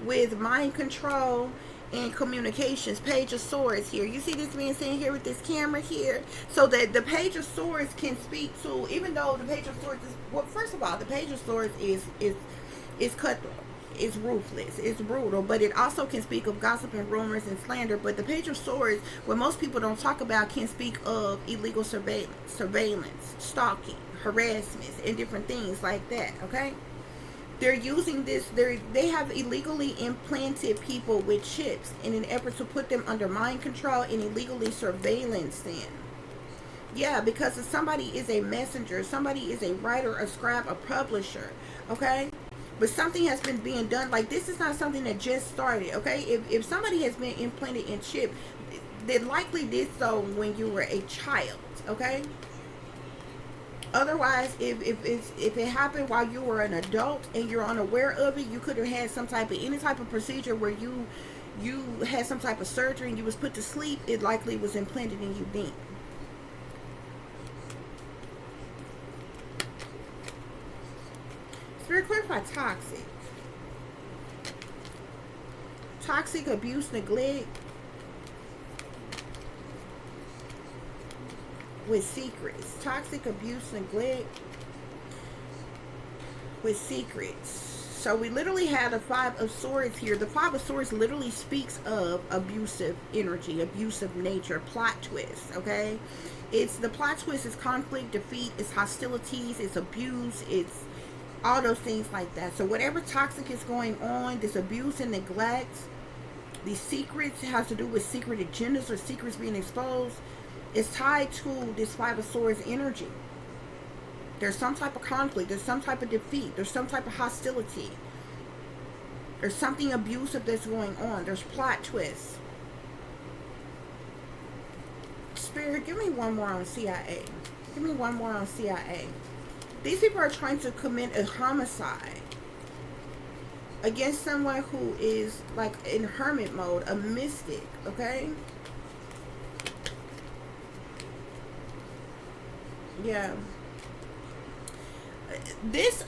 With mind control and communications. Page of Swords here. You see this being seen here with this camera here? So that the Page of Swords can speak to, even though the Page of Swords is, well, first of all, the Page of Swords is cutthroat. It's ruthless, it's brutal, but it also can speak of gossip and rumors and slander. But the Page of Swords, what most people don't talk about, can speak of illegal surveillance, stalking, harassment, and different things like that. Okay, they're using this. They have illegally implanted people with chips in an effort to put them under mind control and illegally surveillance them. Yeah, because if somebody is a messenger, somebody is a writer, a scribe, a publisher, okay? But something has been being done. Like, this is not something that just started, okay? If somebody has been implanted in chip, they likely did so when you were a child, okay? Otherwise, if it happened while you were an adult and you're unaware of it, you could have had some type of, any type of procedure where you had some type of surgery and you was put to sleep. It likely was implanted in you then. Spirit, clarify toxic. Toxic, abuse, neglect. With secrets. Toxic, abuse, neglect. With secrets. So we literally have the Five of Swords here. The Five of Swords literally speaks of abusive energy, abusive nature, plot twist, okay? It's the plot twist is conflict, defeat, it's hostilities, it's abuse, it's all those things like that. So whatever toxic is going on, this abuse and neglect, these secrets, has to do with secret agendas or secrets being exposed, is tied to this Five of Swords energy. There's some type of conflict, there's some type of defeat, there's some type of hostility, there's something abusive that's going on, there's plot twists. Spirit, give me one more on CIA. Give me one more on CIA. These people are trying to commit a homicide against someone who is like in hermit mode, a mystic, okay? Yeah. This,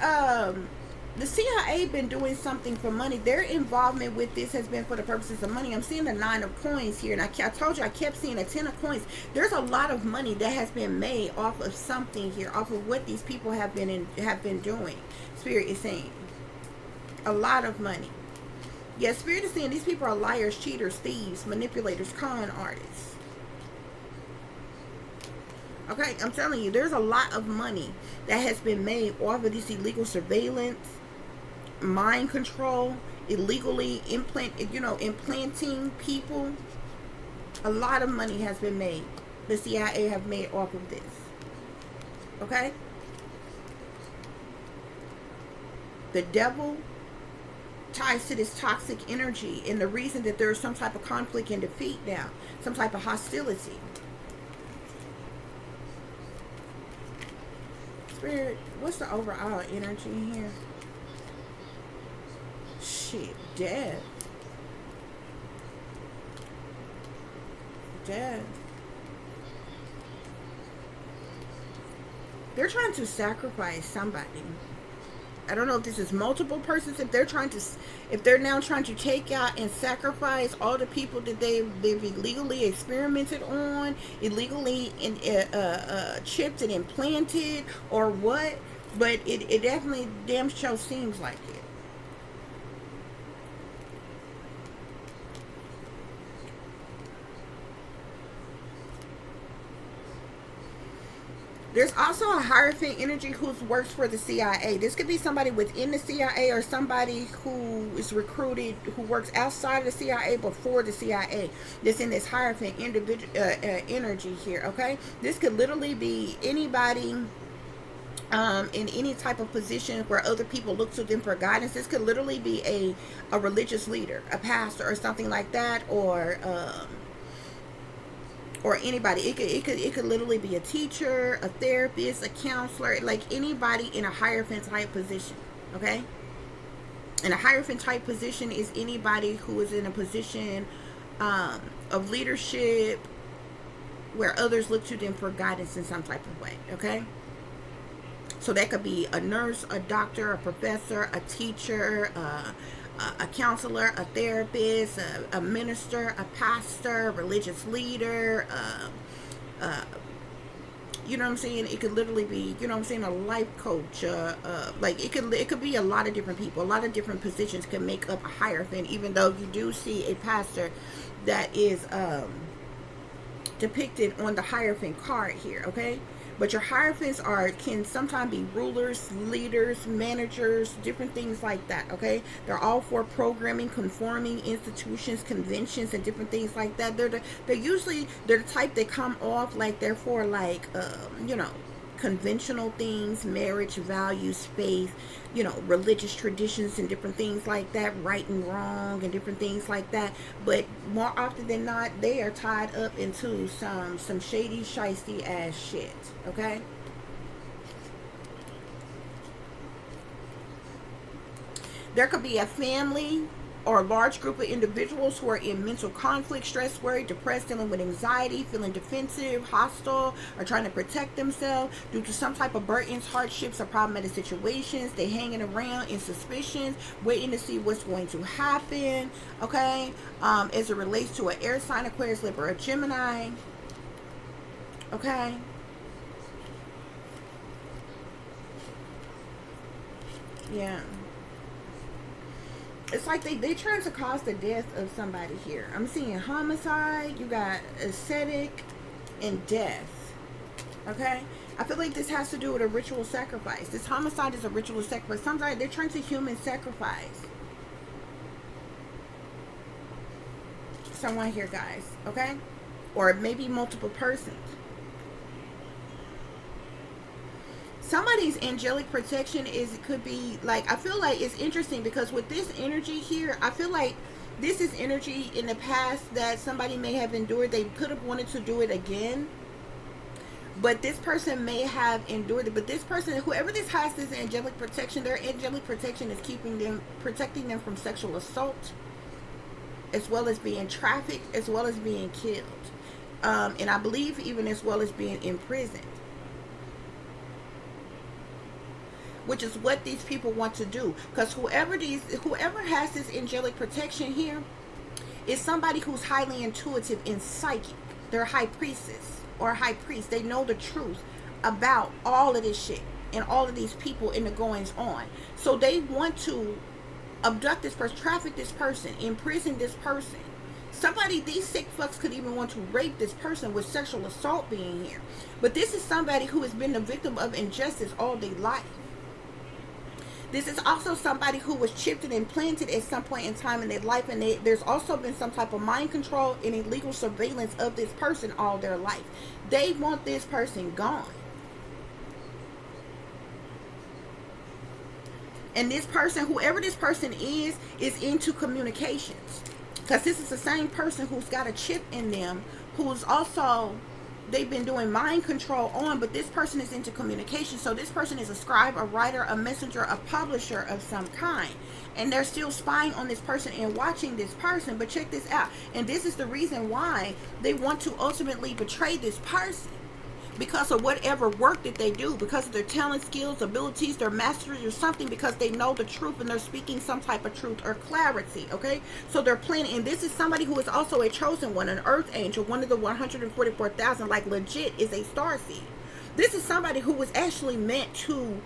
the CIA been doing something for money. Their involvement with this has been for the purposes of money. I'm seeing the 9 of coins here, and I told you I kept seeing a 10 of coins. There's a lot of money that has been made off of something here, off of what these people have been doing. Spirit is saying a lot of money. Yeah, Spirit is saying these people are liars, cheaters, thieves, manipulators, con artists. Okay, I'm telling you, there's a lot of money that has been made off of this illegal surveillance, mind control, illegally implanting people. A lot of money has been made. The CIA have made off of this. Okay? The devil ties to this toxic energy, and the reason that there's some type of conflict and defeat now, some type of hostility. Spirit, what's the overall energy here? Shit, death. Death. They're trying to sacrifice somebody. I don't know if this is multiple persons. If they're now trying to take out and sacrifice all the people that they've illegally experimented on, illegally chipped and implanted, or what. But it definitely damn sure seems like it. There's also a Hierophant energy who works for the CIA. This could be somebody within the CIA or somebody who is recruited, who works outside of the CIA but for the CIA. That's in this Hierophant energy here, okay? This could literally be anybody in any type of position where other people look to them for guidance. This could literally be a religious leader, a pastor or something like that, or anybody. It could literally be a teacher, a therapist, a counselor, like anybody in a Hierophant type position, okay? And a Hierophant type position is anybody who is in a position of leadership where others look to them for guidance in some type of way, okay? So that could be a nurse, a doctor, a professor, a teacher, a counselor, a therapist, a minister, a pastor, a religious leader, you know what I'm saying? It could literally be, you know what I'm saying, a life coach. Like it could be a lot of different people. A lot of different positions can make up a hierophant. Even though you do see a pastor that is depicted on the hierophant card here, okay? But your hierophants can sometimes be rulers, leaders, managers, different things like that, okay? They're all for programming, conforming, institutions, conventions, and different things like that. They're the type that come off like they're for like, you know, conventional things, marriage, values, faith, you know, religious traditions and different things like that, right and wrong and different things like that. But more often than not, they are tied up into some shady, shiesty ass shit, okay? There could be a family or a large group of individuals who are in mental conflict, stress, worry, depressed, dealing with anxiety, feeling defensive, hostile, or trying to protect themselves due to some type of burdens, hardships, or problematic situations. They hanging around in suspicions, waiting to see what's going to happen, okay? As it relates to an air sign, Aquarius, Libra, or Gemini, okay? Yeah. It's like they trying to cause the death of somebody here. I'm seeing homicide, you got ascetic, and death. Okay? I feel like this has to do with a ritual sacrifice. This homicide is a ritual sacrifice. Sometimes they're trying to human sacrifice someone here, guys. Okay? Or maybe multiple persons. Somebody's angelic protection could be like, I feel like it's interesting because with this energy here, I feel like this is energy in the past that somebody may have endured. They could have wanted to do it again, but this person may have endured it. But this person, whoever this has this angelic protection, their angelic protection is protecting them from sexual assault, as well as being trafficked, as well as being killed, and I believe even as well as being imprisoned. Which is what these people want to do, because whoever has this angelic protection here is somebody who's highly intuitive and psychic. They're high priestess or high priest. They know the truth about all of this shit and all of these people and the goings on. So they want to abduct this person, traffic this person, imprison this person. These sick fucks could even want to rape this person, with sexual assault being here. But this is somebody who has been the victim of injustice all their life. This is also somebody who was chipped and implanted at some point in time in their life, and there's also been some type of mind control and illegal surveillance of this person all their life. They want this person gone. And this person, whoever this person is into communications. Because this is the same person who's got a chip in them, who's also... they've been doing mind control on, but this person is into communication. So this person is a scribe, a writer, a messenger, a publisher of some kind. And they're still spying on this person and watching this person. But check this out. And this is the reason why they want to ultimately betray this person. Because of whatever work that they do, because of their talent, skills, abilities, their mastery or something, because they know the truth and they're speaking some type of truth or clarity, okay? So they're planning, and this is somebody who is also a chosen one, an earth angel, one of the 144,000, like legit is a starseed. This is somebody who was actually meant to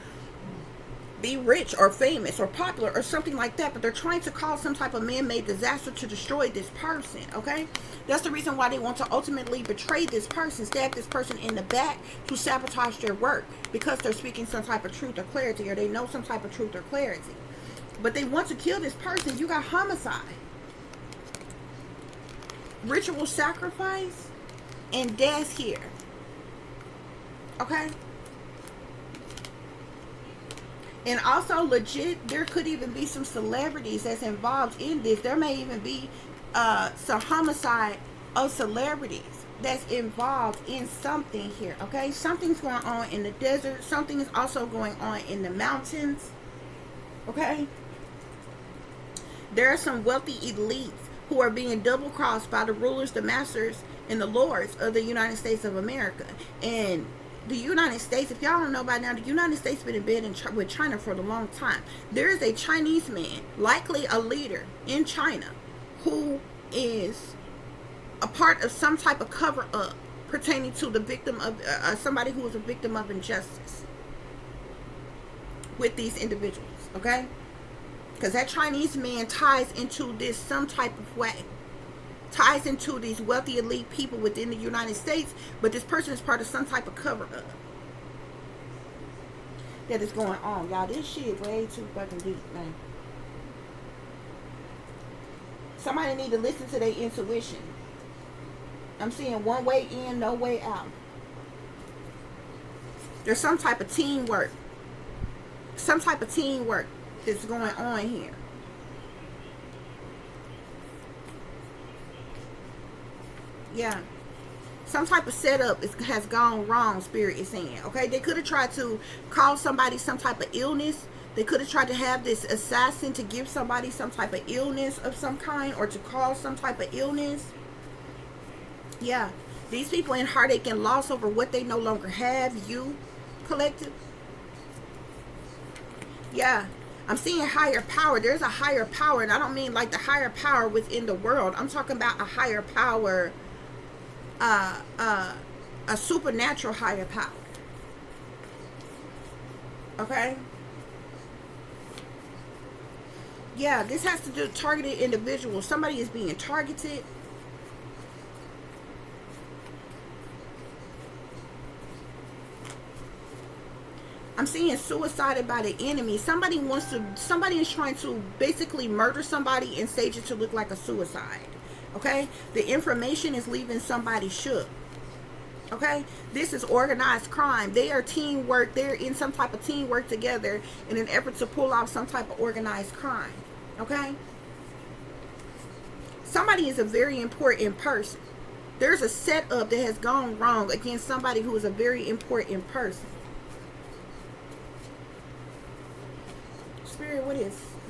be rich or famous or popular or something like that, but they're trying to cause some type of man-made disaster to destroy this person, okay? That's the reason why they want to ultimately betray this person, stab this person in the back to sabotage their work, because they're speaking some type of truth or clarity, or they know some type of truth or clarity. But they want to kill this person. You got homicide, ritual sacrifice, and death here, okay? And also, legit, there could even be some celebrities that's involved in this. There may even be some homicide of celebrities that's involved in something here, okay? Something's going on in the desert. Something is also going on in the mountains, okay? There are some wealthy elites who are being double-crossed by the rulers, the masters, and the lords of the United States of America. And the United States, if y'all don't know by now, the United States been in bed with China for a long time. There is a Chinese man, likely a leader in China, who is a part of some type of cover-up pertaining to the victim of somebody who was a victim of injustice with these individuals, okay? Because that Chinese man ties into this some type of way, ties into these wealthy elite people within the United States, but this person is part of some type of cover-up that is going on. Y'all, this shit way too fucking deep, man. Somebody need to listen to their intuition. I'm seeing one way in, no way out. There's some type of teamwork. Some type of teamwork that's going on here. Yeah. Some type of setup has gone wrong, Spirit is saying. Okay, they could have tried to cause somebody some type of illness. They could have tried to have this assassin to give somebody some type of illness of some kind, or to cause some type of illness. Yeah. These people in heartache and loss over what they no longer have. You, collective. Yeah. I'm seeing higher power. There's a higher power, and I don't mean like the higher power within the world. I'm talking about a higher power, a supernatural higher power. Okay? Yeah, this has to do with targeted individuals. Somebody is being targeted. I'm seeing suicided by the enemy. Somebody is trying to basically murder somebody and stage it to look like a suicide. Okay? The information is leaving somebody shook. Okay? This is organized crime. They are teamwork. They're in some type of teamwork together in an effort to pull off some type of organized crime. Okay? Somebody is a very important person. There's a setup that has gone wrong against somebody who is a very important person. Spirit,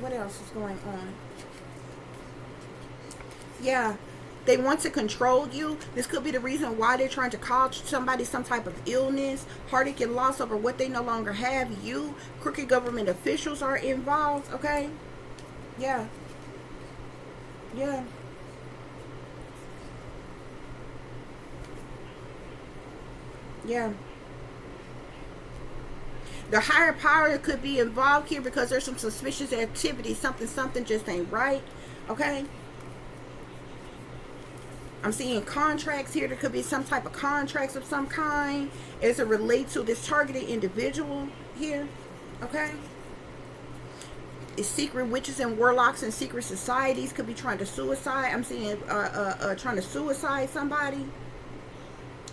what else is going on? Yeah, they want to control you. This could be the reason why they're trying to cause somebody some type of illness, heartache and loss over what they no longer have. You, crooked government officials are involved, okay? Yeah. Yeah. Yeah. The higher power could be involved here because there's some suspicious activity. Something just ain't right. Okay? I'm seeing contracts here. There could be some type of contracts of some kind as it relates to this targeted individual here. Okay? It's secret witches and warlocks and secret societies could be trying to suicide. I'm seeing trying to suicide somebody.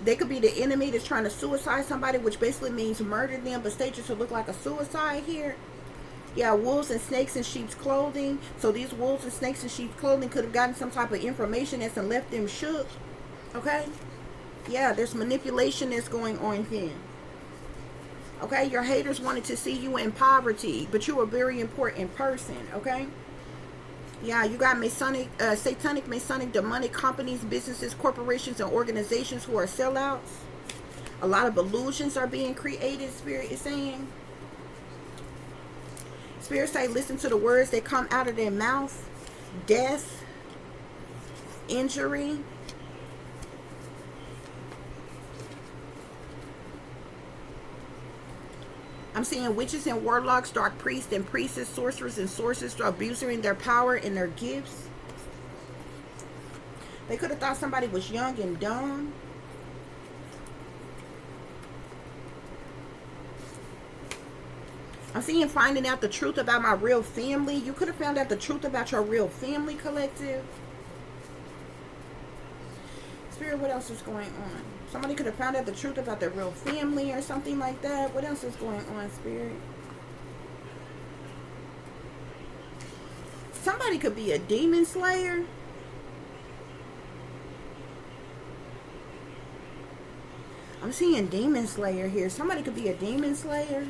They could be the enemy that's trying to suicide somebody, which basically means murder them, but stage it to look like a suicide here. Yeah, wolves and snakes in sheep's clothing. So these wolves and snakes in sheep's clothing could have gotten some type of information that's and left them shook. Okay? Yeah, there's manipulation that's going on here. Okay? Your haters wanted to see you in poverty, but you're a very important person. Okay? Yeah, you got Masonic, satanic, Masonic, demonic companies, businesses, corporations, and organizations who are sellouts. A lot of illusions are being created, Spirit is saying. Spirit say, listen to the words that come out of their mouth. Death, injury. I'm seeing witches and warlocks, dark priests and priestesses, sorcerers and sorcerers abusing their power and their gifts. They could have thought somebody was young and dumb. I'm seeing finding out the truth about my real family. You could have found out the truth about your real family, collective. Spirit, what else is going on? Somebody could have found out the truth about their real family or something like that. What else is going on, Spirit? Somebody could be a demon slayer. I'm seeing demon slayer here. Somebody could be a demon slayer.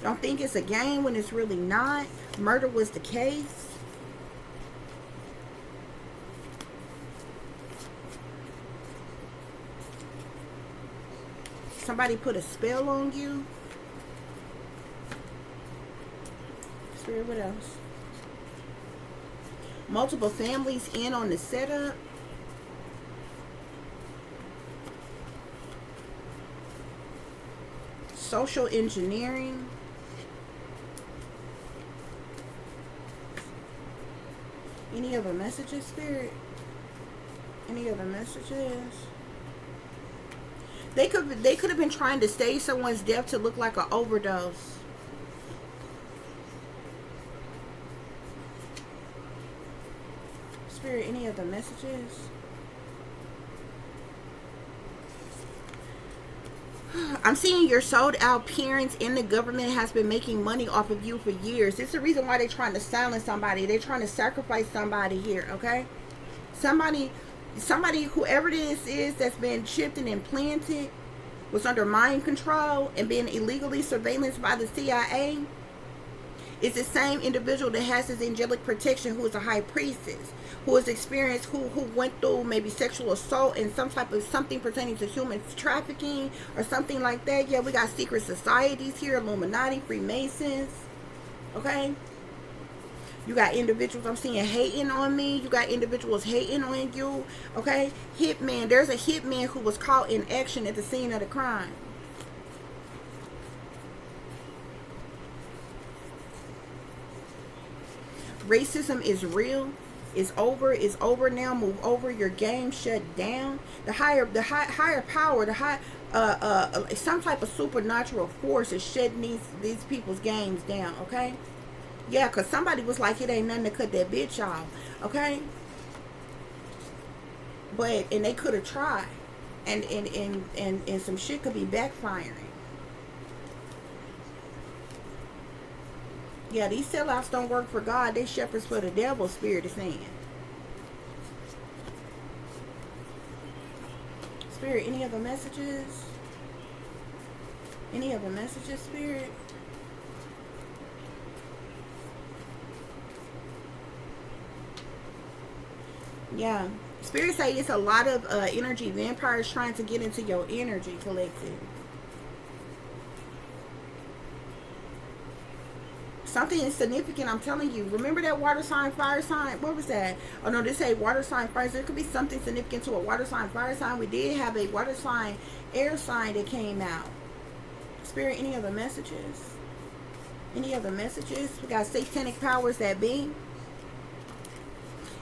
Don't think it's a game when it's really not. Murder was the case. Somebody put a spell on you. Spirit, what else? Multiple families in on the setup. Social engineering. Any other messages, Spirit? Any other messages? They could have been trying to stage someone's death to look like an overdose. Spirit, any other messages? I'm seeing your sold out parents in the government has been making money off of you for years. This is the reason why they're trying to silence somebody. They're trying to sacrifice somebody here, okay? Somebody, whoever this is that's been chipped and implanted, was under mind control and being illegally surveillanced by the CIA. It's the same individual that has his angelic protection, who is a high priestess, who has experienced, who went through maybe sexual assault and some type of something pertaining to human trafficking or something like that. Yeah, we got secret societies here, Illuminati, Freemasons. Okay? You got individuals I'm seeing hating on me. You got individuals hating on you. Okay? Hitman. There's a hitman who was caught in action at the scene of the crime. Racism is real. It's over. It's over now. Move over. Your game shut down. The higher power, some type of supernatural force is shutting these people's games down. Okay. Yeah, because somebody was like, it ain't nothing to cut that bitch off. Okay. And they could have tried. And some shit could be backfiring. Yeah, these sellouts don't work for God. They shepherds for the devil, Spirit is saying. Spirit, any other messages? Any other messages, Spirit? Yeah. Spirit say it's a lot of energy vampires trying to get into your energy, collective. Something insignificant, I'm telling you. Remember that water sign, fire sign? What was that? Oh no, this say water sign, fire sign. There could be something significant to a water sign, fire sign. We did have a water sign, air sign that came out. Spirit, any other messages? Any other messages? We got satanic powers that be.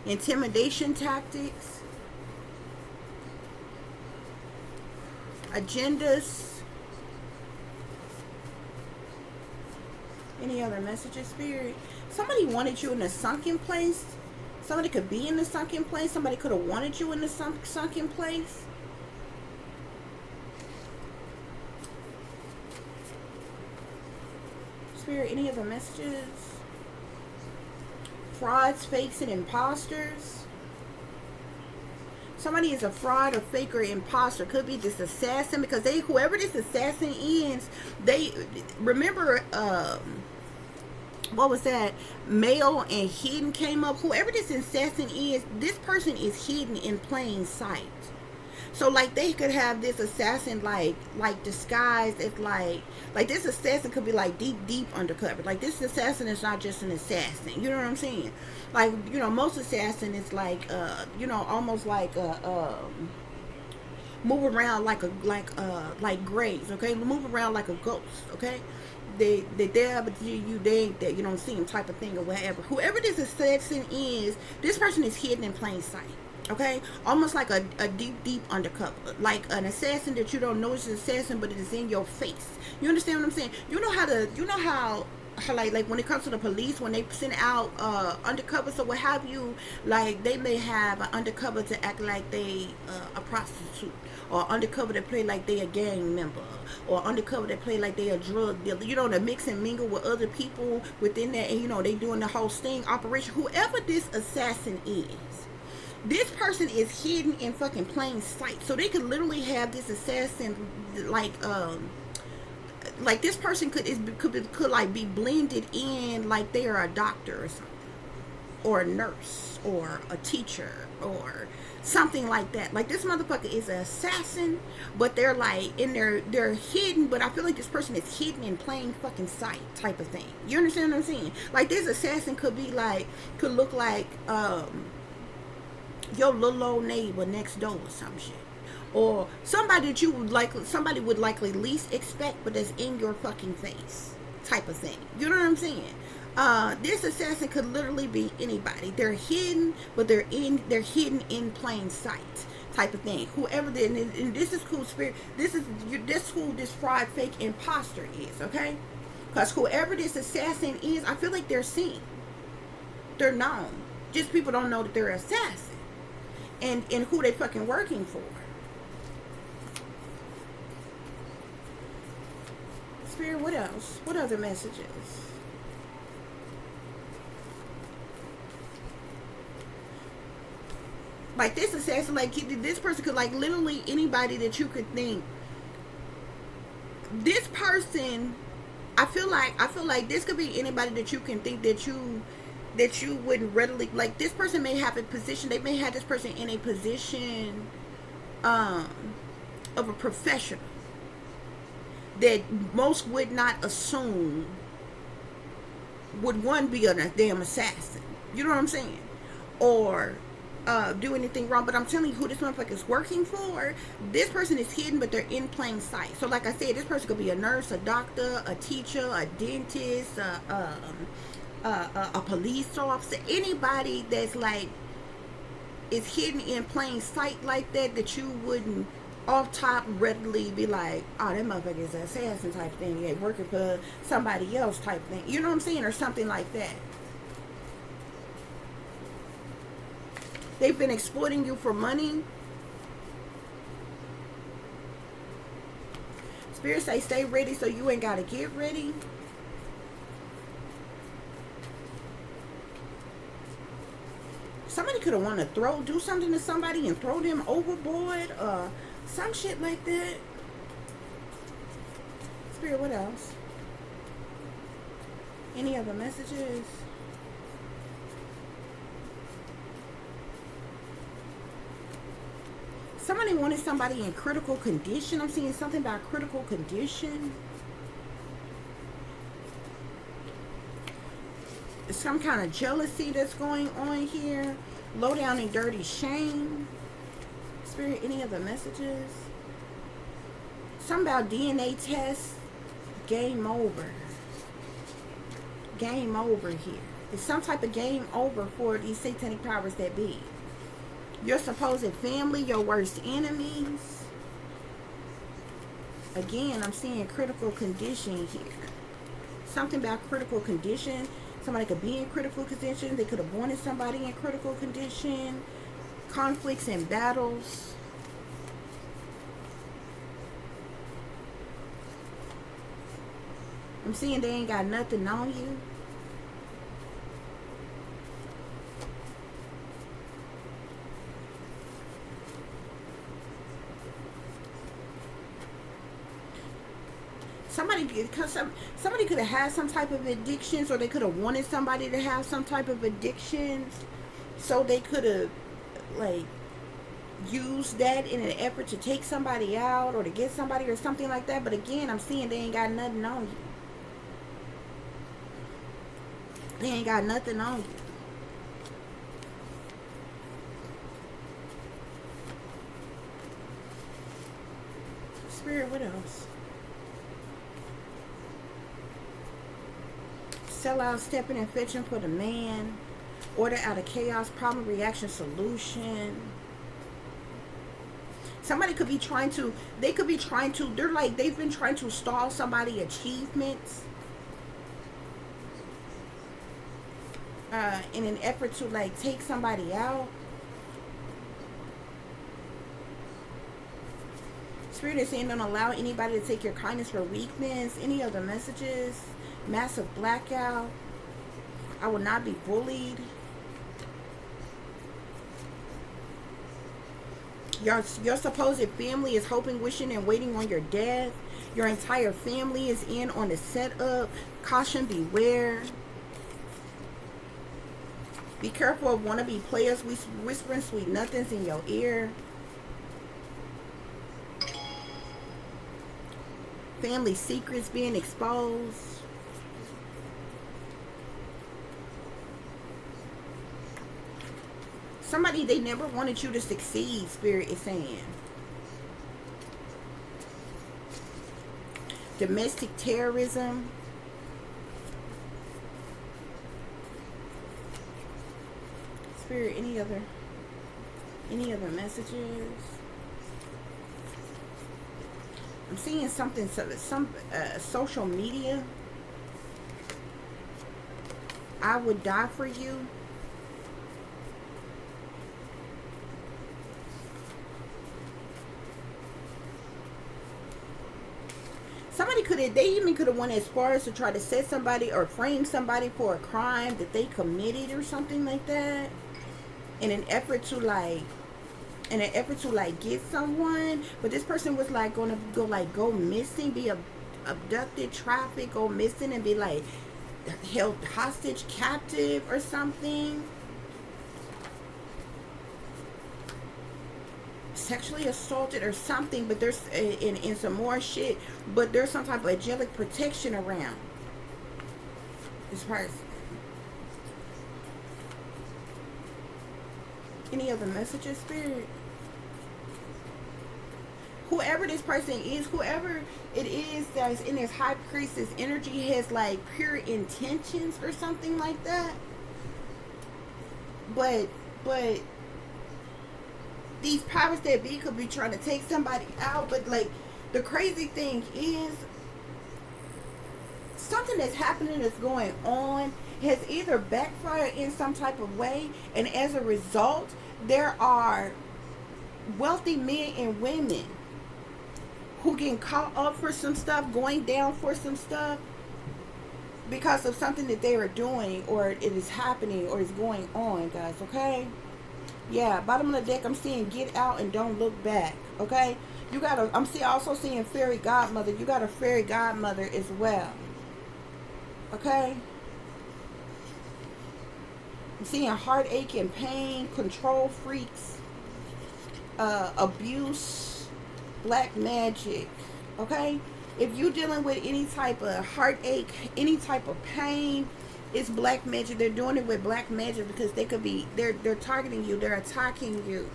Intimidation tactics. Agendas. Any other messages, Spirit? Somebody wanted you in a sunken place. Somebody could be in the sunken place. Somebody could have wanted you in the sunken place. Spirit, any other messages? Frauds, fakes, and imposters. Somebody is a fraud or fake or imposter. Could be this assassin, because whoever this assassin is, they remember what was that? Male and hidden came up. Whoever this assassin is, this person is hidden in plain sight. So like they could have this assassin like disguised as like this assassin could be like deep undercover. Like this assassin is not just an assassin. You know what I'm saying? Like, you know, most assassin is like you know, almost like move around like graves, okay? Move around like a ghost, okay? They there, but you they ain't there. You don't see them, type of thing or whatever. Whoever this assassin is, this person is hidden in plain sight. Okay, almost like a deep undercover, like an assassin that you don't know is an assassin, but it is in your face. You understand what I'm saying? You know how like when it comes to the police, when they send out undercovers or what have you, like they may have an undercover to act like they a prostitute, or undercover to play like they a gang member, or undercover to play like they a drug dealer. You know, to mix and mingle with other people within that, and you know they doing the whole sting operation. Whoever this assassin is, this person is hidden in fucking plain sight. So they could literally have this assassin like this person could like be blended in like they are a doctor or something, or a nurse, or a teacher, or Something like that. Like, this motherfucker is an assassin, but they're like, and they're hidden, but I feel like this person is hidden in plain fucking sight type of thing. You understand what I'm saying? Like, this assassin could be like, could look like your little old neighbor next door or some shit. Or somebody that you would likely least expect, but that's in your fucking face type of thing. You know what I'm saying? This assassin could literally be anybody. They're hidden, but they're hidden in plain sight type of thing. Whoever and this is cool, spirit. This who this fraud fake imposter is, okay? Because whoever this assassin is, I feel like they're seen. They're known. Just people don't know that they're an assassin. And who they fucking working for. Spirit, what else? What other messages? Like, this assassin, like, this person could, like, literally anybody that you could think. This person, I feel like this could be anybody that you can think that you wouldn't readily, like, this person may have a position, they may have this person in a position of a professional that most would not assume would one be a damn assassin. You know what I'm saying? Or do anything wrong. But I'm telling you who this motherfucker is working for. This person is hidden, but they're in plain sight. So like I said, this person could be a nurse, a doctor, a teacher, a dentist, a police officer, anybody that's like is hidden in plain sight like that you wouldn't off top readily be like, oh, that motherfucker is an assassin type thing. Yeah, working for somebody else type thing. You know what I'm saying? Or something like that. They've been exploiting you for money. Spirit say stay ready so you ain't got to get ready. Somebody could have wanted to do something to somebody and throw them overboard. Some shit like that. Spirit, what else? Any other messages? Somebody wanted somebody in critical condition. I'm seeing something about critical condition. Some kind of jealousy that's going on here. Low down and dirty shame. Spirit, any other messages? Something about DNA tests. Game over. Game over here. It's some type of game over for these satanic powers that be. Your supposed family, your worst enemies. Again, I'm seeing critical condition here. Something about critical condition. Somebody could be in critical condition. They could have wanted somebody in critical condition. Conflicts and battles. I'm seeing they ain't got nothing on you. Somebody could have had some type of addictions, or they could have wanted somebody to have some type of addictions, so they could have like used that in an effort to take somebody out or to get somebody or something like that. But again, I'm seeing they ain't got nothing on you. They ain't got nothing on you. Spirit, what else? Sell out, stepping and fetching for the man. Order out of chaos, problem, reaction, solution. Somebody could be trying to, they've been trying to stall somebody's achievements. In an effort to like take somebody out. Spirit is saying don't allow anybody to take your kindness for weakness. Any other messages? Massive blackout. I will not be bullied. Your supposed family is hoping, wishing, and waiting on your death. Your entire family is in on the setup. Caution, beware. Be careful of wannabe players whispering sweet nothings in your ear. Family secrets being exposed. Somebody, they never wanted you to succeed, Spirit is saying. Domestic terrorism. Spirit, any other messages? I'm seeing something, some social media. I would die for you. Somebody they even could have went as far as to try to set somebody or frame somebody for a crime that they committed or something like that, in an effort to get someone. But this person was like gonna go missing, be abducted, trafficked, go missing, and be like held hostage, captive or something. Sexually assaulted or something. But there's in some more shit, but there's some type of angelic protection around this person. Any other messages, Spirit? Whoever this person is, whoever it is that's in this high priestess energy, has like pure intentions or something like that. But these powers that be could be trying to take somebody out. But like, the crazy thing is, something that's happening, that's going on, has either backfired in some type of way, and as a result, there are wealthy men and women who getting caught up for some stuff, going down for some stuff, because of something that they are doing, or it is happening, or is going on, guys. Okay? Yeah, bottom of the deck, I'm seeing get out and don't look back. Okay? You got a, I'm also seeing fairy godmother. You got a fairy godmother as well. Okay? I'm seeing heartache and pain, control freaks, abuse, black magic. Okay? If you're dealing with any type of heartache, any type of pain, it's black magic. They're doing it with black magic because they could be, they're targeting you, they're attacking you.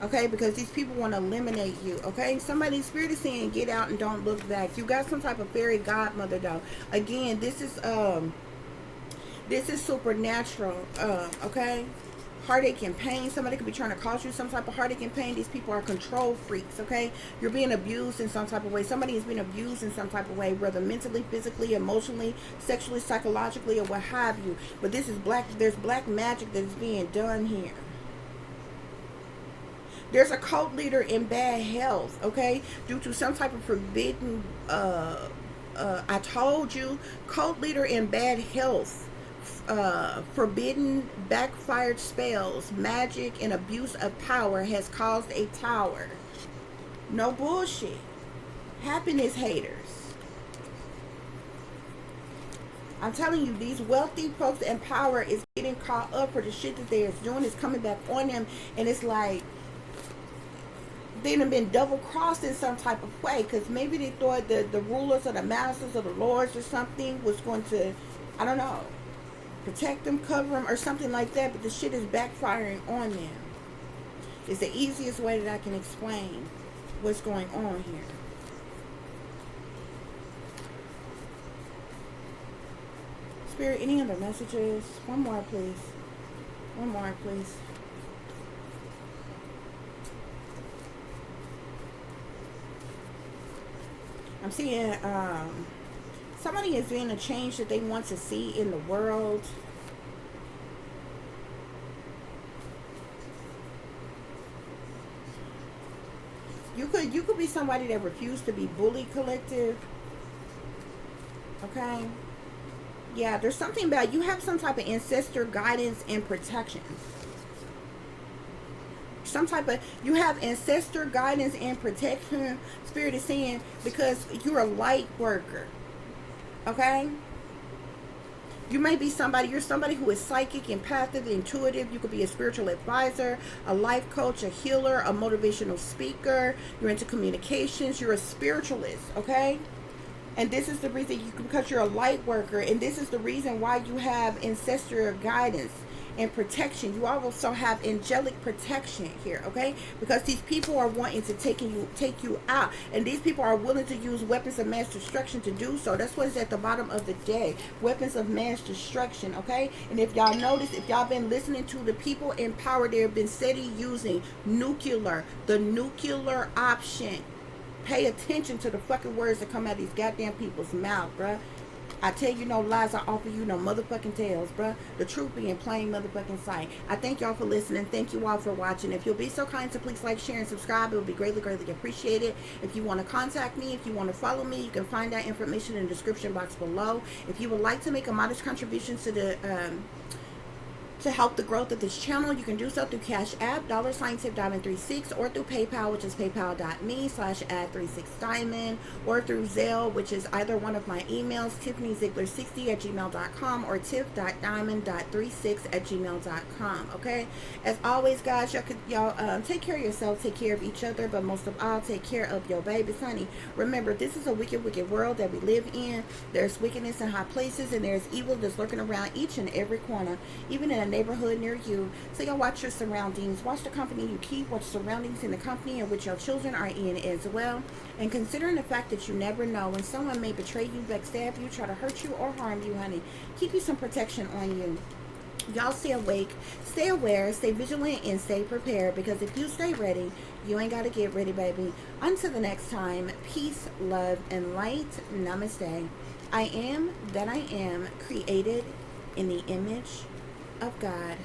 Okay? Because these people want to eliminate you. Okay? Somebody's spirit is saying get out and don't look back. You got some type of fairy godmother though. Again, this is supernatural. Okay? Heartache and pain. Somebody could be trying to cause you some type of heartache and pain. These people are control freaks. Okay? You're being abused in some type of way. Somebody is being abused in some type of way, whether mentally, physically, emotionally, sexually, psychologically, or what have you. But this is black. There's black magic that is being done here. There's a cult leader in bad health. Okay? Due to some type of forbidden I told you, cult leader in bad health, forbidden backfired spells, magic, and abuse of power has caused a tower. No bullshit. Happiness haters. I'm telling you, these wealthy folks in power is getting caught up for the shit that they're doing, is coming back on them, and it's like they done been double crossed in some type of way, because maybe they thought the rulers or the masters or the lords or something was going to, I don't know, protect them, cover them, or something like that. But the shit is backfiring on them. It's the easiest way that I can explain what's going on here. Spirit, any other messages? One more, please. One more, please. I'm seeing somebody is doing a change that they want to see in the world. You could be somebody that refused to be bullied, collective. Okay? Yeah, there's something about you have some type of ancestor guidance and protection. Some type of, you have ancestor guidance and protection. Spirit is saying, because you're a light worker. Okay? You may be somebody, you're somebody who is psychic, empathic, intuitive. You could be a spiritual advisor, a life coach, a healer, a motivational speaker. You're into communications. You're a spiritualist, okay? And this is the reason, because you're a light worker, and this is the reason why you have ancestral guidance and protection. You also have angelic protection here, okay? Because these people are wanting to take you out, and these people are willing to use weapons of mass destruction to do so. That's what is at the bottom of the day, weapons of mass destruction, okay? And if y'all notice, if y'all been listening to the people in power, they've been steady using the nuclear option. Pay attention to the fucking words that come out of these goddamn people's mouth, bruh. I tell you no lies, I offer you no motherfucking tales, bruh. The truth be in plain motherfucking sight. I thank y'all for listening. Thank you all for watching. If you'll be so kind to please like, share, and subscribe, it would be greatly, greatly appreciated. If you want to contact me, if you want to follow me, you can find that information in the description box below. If you would like to make a modest contribution to the to help the growth of this channel, you can do so through CASHAPP, $tipdiamond36, or through PayPal, which is paypal.me/add36diamond, or through Zelle, which is either one of my emails, tiffanyziegler60@gmail.com or tiff.diamond.36@gmail.com. Okay, as always, guys, y'all take care of yourself, take care of each other, but most of all, take care of your babies, honey. Remember, this is a wicked, wicked world that we live in. There's wickedness in high places, and there's evil that's lurking around each and every corner, even in a neighborhood near you. So y'all watch your surroundings, watch the company you keep, watch surroundings in the company in which your children are in as well. And considering the fact that you never know when someone may betray you, backstab you, try to hurt you, or harm you, honey, keep you some protection on you. Y'all stay awake, stay aware, stay vigilant, and stay prepared, because if you stay ready, you ain't got to get ready, baby. Until the next time, peace, love, and light. Namaste. I am that I am, created in the image of God.